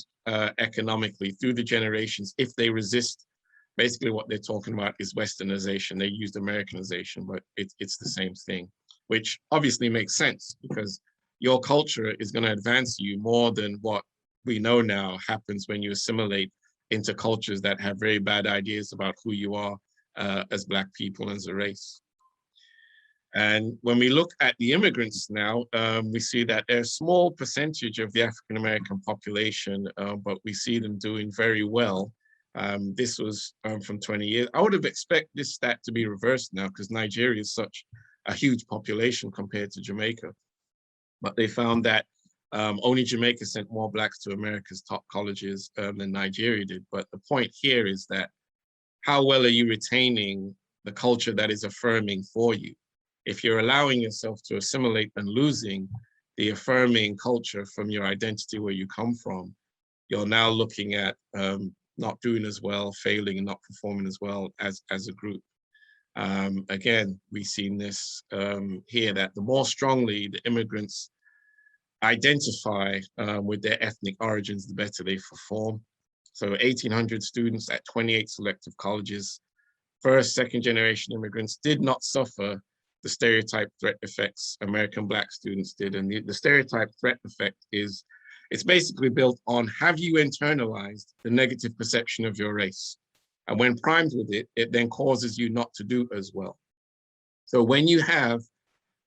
economically through the generations if they resist. Basically what they're talking about is Westernization. They used Americanization, but it's the same thing, which obviously makes sense because your culture is going to advance you more than what we know now happens when you assimilate into cultures that have very bad ideas about who you are as Black people, as a race. And when we look at the immigrants now, we see that they're a small percentage of the African-American population, but we see them doing very well. This was from 20 years. I would have expected this stat to be reversed now because Nigeria is such a huge population compared to Jamaica. But they found that only Jamaica sent more Blacks to America's top colleges than Nigeria did. But the point here is that how well are you retaining the culture that is affirming for you? If you're allowing yourself to assimilate and losing the affirming culture from your identity where you come from, you're now looking at not doing as well, failing and not performing as well as a group. Again, we've seen this here, that the more strongly the immigrants identify with their ethnic origins, the better they perform. So 1,800 students at 28 selective colleges, first, second generation immigrants did not suffer the stereotype threat effects American Black students did. And the stereotype threat effect is, it's basically built on, have you internalized the negative perception of your race? And when primed with it, it then causes you not to do as well. So when you have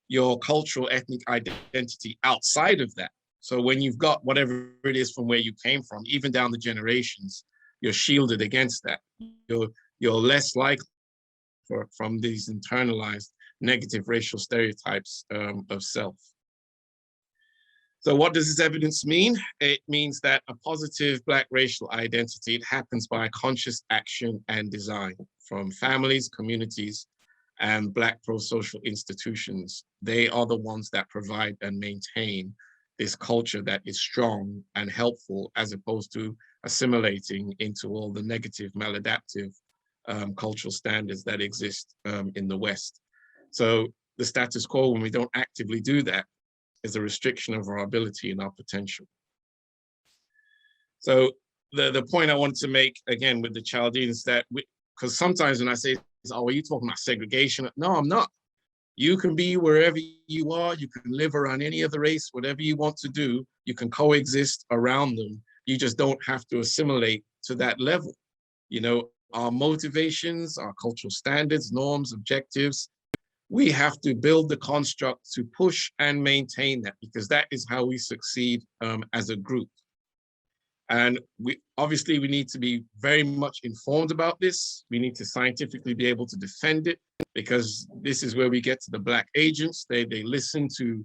your cultural ethnic identity outside of that, so when you've got whatever it is from where you came from, even down the generations, you're shielded against that. You're less likely from these internalized negative racial stereotypes of self. So what does this evidence mean? It means that a positive Black racial identity, it happens by conscious action and design from families, communities, and Black prosocial institutions. They are the ones that provide and maintain this culture that is strong and helpful, as opposed to assimilating into all the negative, maladaptive cultural standards that exist in the West. So the status quo, when we don't actively do that, is a restriction of our ability and our potential. So the point I wanted to make, again, with the Chaldeans, that because sometimes when I say, oh, are you talking about segregation? No, I'm not. You can be wherever you are. You can live around any other race, whatever you want to do. You can coexist around them. You just don't have to assimilate to that level. You know, our motivations, our cultural standards, norms, objectives, we have to build the construct to push and maintain that, because that is how we succeed as a group. And obviously we need to be very much informed about this. We need to scientifically be able to defend it, because this is where we get to the Black agents. They listen to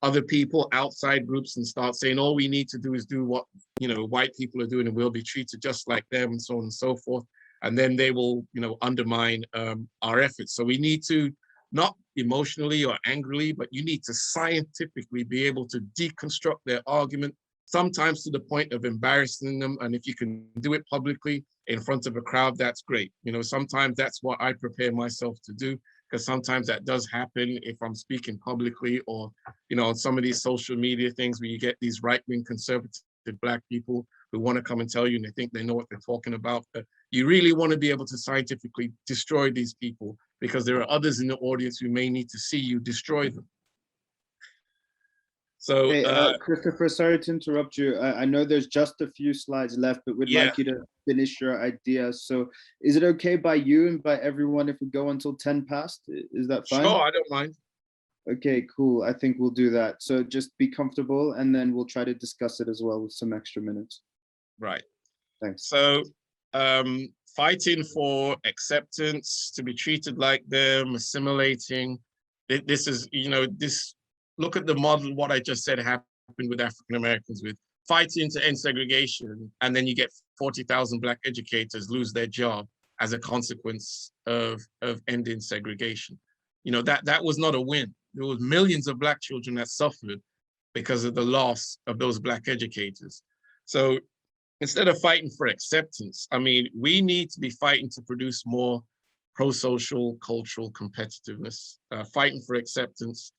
other people, outside groups, and start saying, all we need to do is do what, you know, white people are doing, and we'll be treated just like them, and so on and so forth. And then they will, you know, undermine our efforts. So we need to, not emotionally or angrily, but you need to scientifically be able to deconstruct their argument, sometimes to the point of embarrassing them. And if you can do it publicly in front of a crowd, that's great. You know, sometimes that's what I prepare myself to do, because sometimes that does happen if I'm speaking publicly, or, you know, on some of these social media things where you get these right-wing conservative Black people who want to come and tell you, and they think they know what they're talking about. But you really want to be able to scientifically destroy these people, because there are others in the audience who may need to see you destroy them. So, hey, Christopher, sorry to interrupt you. I know there's just a few slides left, but we'd like you to finish your idea. So is it okay by you and by everyone if we go until 10 past? Is that fine? Sure, I don't mind. Okay, cool. I think we'll do that. So just be comfortable, and then we'll try to discuss it as well with some extra minutes. Right. Thanks. So fighting for acceptance, to be treated like them, assimilating. This is, you know, this, look at the model, what I just said happened with African Americans, with fighting to end segregation, and then you get 40,000 Black educators lose their job as a consequence of ending segregation. You know, that was not a win. There was millions of Black children that suffered because of the loss of those Black educators. So instead of fighting for acceptance, I mean, we need to be fighting to produce more pro-social cultural competitiveness. Fighting for acceptance,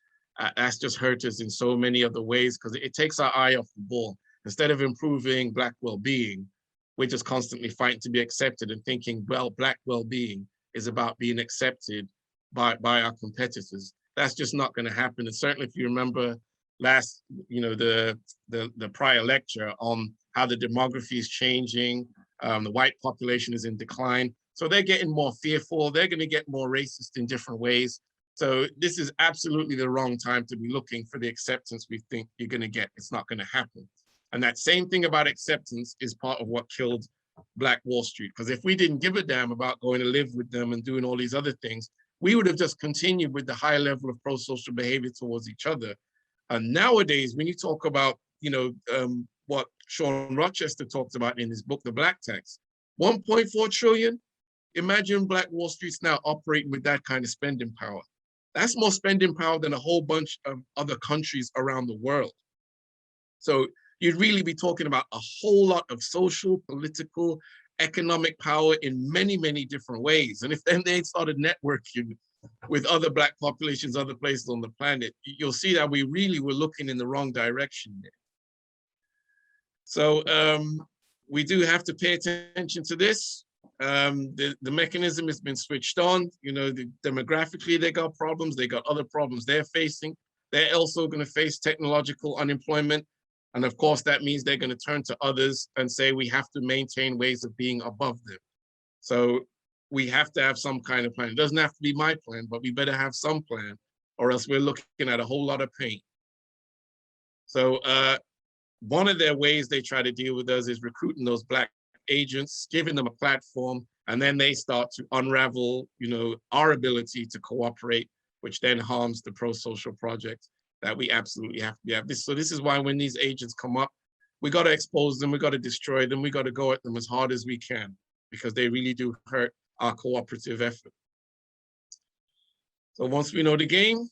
that's just hurt us in so many other ways, because it takes our eye off the ball. Instead of improving Black well-being, we're just constantly fighting to be accepted and thinking, well, Black well-being is about being accepted by our competitors. That's just not going to happen. And certainly, if you remember last, you know, the prior lecture on how the demography is changing, the white population is in decline. So they're getting more fearful. They're going to get more racist in different ways. So this is absolutely the wrong time to be looking for the acceptance we think you're going to get. It's not going to happen. And that same thing about acceptance is part of what killed Black Wall Street. Because if we didn't give a damn about going to live with them and doing all these other things, we would have just continued with the high level of pro-social behavior towards each other. And nowadays, when you talk about, you know, what Sean Rochester talked about in his book, The Black Tax, 1.4 trillion. Imagine Black Wall Street's now operating with that kind of spending power. That's more spending power than a whole bunch of other countries around the world. So you'd really be talking about a whole lot of social, political, economic power in many, many different ways. And if then they started networking with other Black populations, other places on the planet, you'll see that we really were looking in the wrong direction there. So we do have to pay attention to this. The mechanism has been switched on. Demographically, they got problems. They got other problems they're facing. They're also going to face technological unemployment. And of course, that means they're going to turn to others and say, we have to maintain ways of being above them. So we have to have some kind of plan. It doesn't have to be my plan, but we better have some plan, or else we're looking at a whole lot of pain. So one of their ways they try to deal with us is recruiting those Black agents, giving them a platform, and then they start to unravel, our ability to cooperate, which then harms the pro-social project that we absolutely have to have. So this is why when these agents come up, we got to expose them, we got to destroy them, we got to go at them as hard as we can, because they really do hurt our cooperative effort. So once we know the game,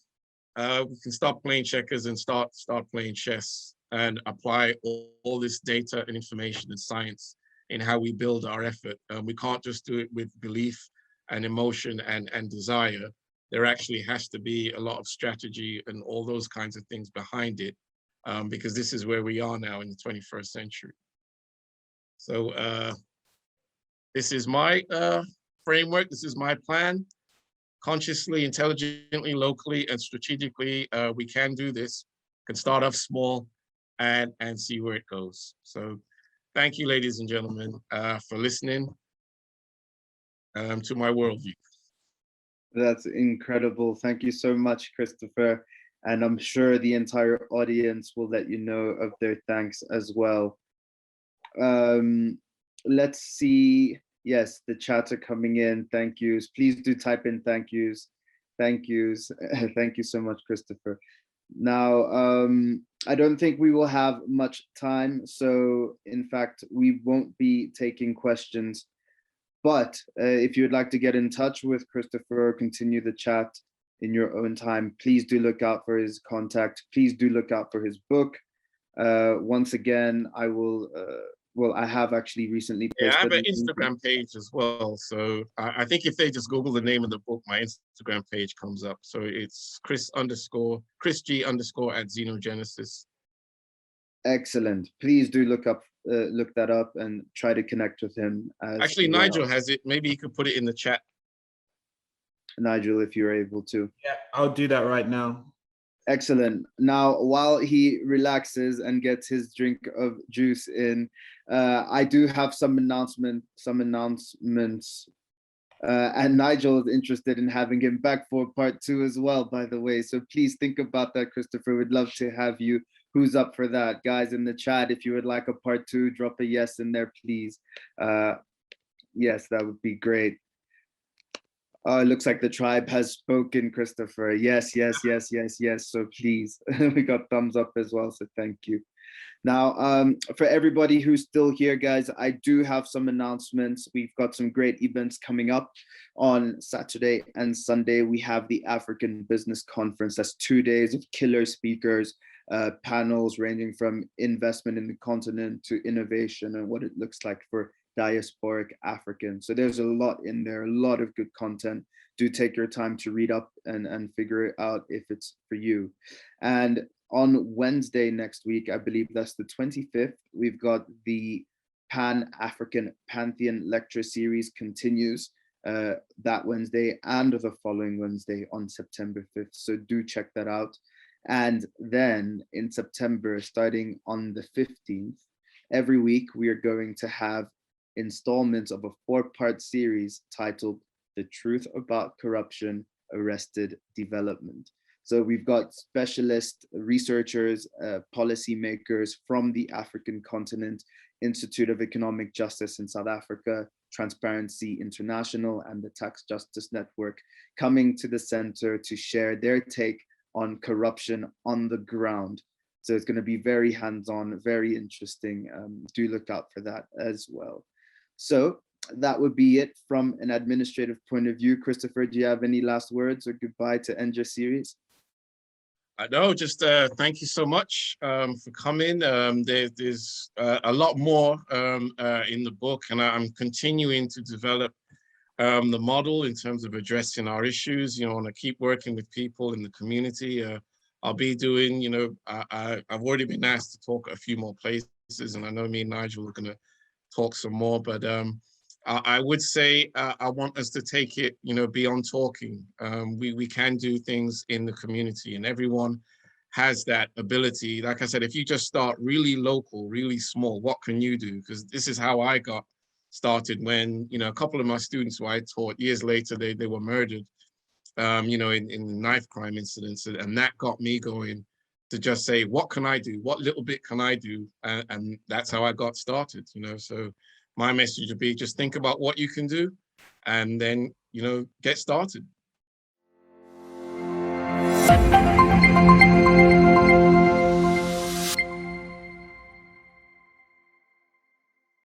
we can stop playing checkers and start playing chess and apply all this data and information and science in how we build our effort. We can't just do it with belief and emotion and desire. There actually has to be a lot of strategy and all those kinds of things behind it, because this is where we are now in the 21st century. So this is my framework, this is my plan. Consciously, intelligently, locally, and strategically, we can do this, can start off small and see where it goes. So thank you, ladies and gentlemen, for listening to my worldview. That's incredible. Thank you so much, Christopher. And I'm sure the entire audience will let you know of their thanks as well. Let's see. Yes, the chats are coming in. Thank yous. Please do type in thank yous. Thank yous. Thank you so much, Christopher. Now, I don't think we will have much time. So in fact, we won't be taking questions. But if you would like to get in touch with Christopher or continue the chat in your own time, please do look out for his contact. Please do look out for his book. Once again, I will, well, I have actually recently posted. Yeah, I have an Instagram page as well. So I think if they just Google the name of the book, my Instagram page comes up. So it's Chris G _ at Xenogenesis. Excellent. Please do look that up and try to connect with him. Actually, well. Nigel has it. Maybe he could put it in the chat. Nigel, if you're able to. Yeah, I'll do that right now. Excellent. Now, while he relaxes and gets his drink of juice in, I do have some announcements. And Nigel is interested in having him back for part 2 as well, by the way. So please think about that, Christopher. We'd love to have you. Who's up for that? Guys in the chat, if you would like a part 2, drop a yes in there, please. Yes, that would be great. Oh, it looks like the tribe has spoken, Christopher. Yes, yes, yes, yes, yes. So please, we got thumbs up as well, so thank you. Now, for everybody who's still here, guys, I do have some announcements. We've got some great events coming up on Saturday and Sunday. We have the African Business Conference. That's 2 days of killer speakers, panels ranging from investment in the continent to innovation and what it looks like for diasporic Africans. So there's a lot in there, a lot of good content. Do take your time to read up and figure it out if it's for you. And on Wednesday next week, I believe that's the 25th, we've got the Pan-African Pantheon lecture series continues that Wednesday and the following Wednesday on September 5th. So do check that out. And then in September, starting on the 15th, every week we are going to have installments of a 4-part series titled The Truth About Corruption, Arrested Development. So we've got specialist researchers, policymakers from the African continent, Institute of Economic Justice in South Africa, Transparency International, and the Tax Justice Network coming to the center to share their take on corruption on the ground. So it's going to be very hands-on, very interesting. Do look out for that as well. So that would be it from an administrative point of view. Christopher, do you have any last words or goodbye to end your series? No, just thank you so much for coming. There's a lot more in the book, and I'm continuing to develop the model in terms of addressing our issues. I want to keep working with people in the community. I'll be doing, I've already been asked to talk at a few more places, and I know me and Nigel are going to talk some more, but I would say I want us to take it, beyond talking. We can do things in the community, and everyone has that ability. Like I said, if you just start really local, really small, what can you do? Because this is how I got started when, a couple of my students who I taught years later, they were murdered, in knife crime incidents. And that got me going to just say, what can I do? What little bit can I do? And that's how I got started, so my message would be just think about what you can do and then, get started.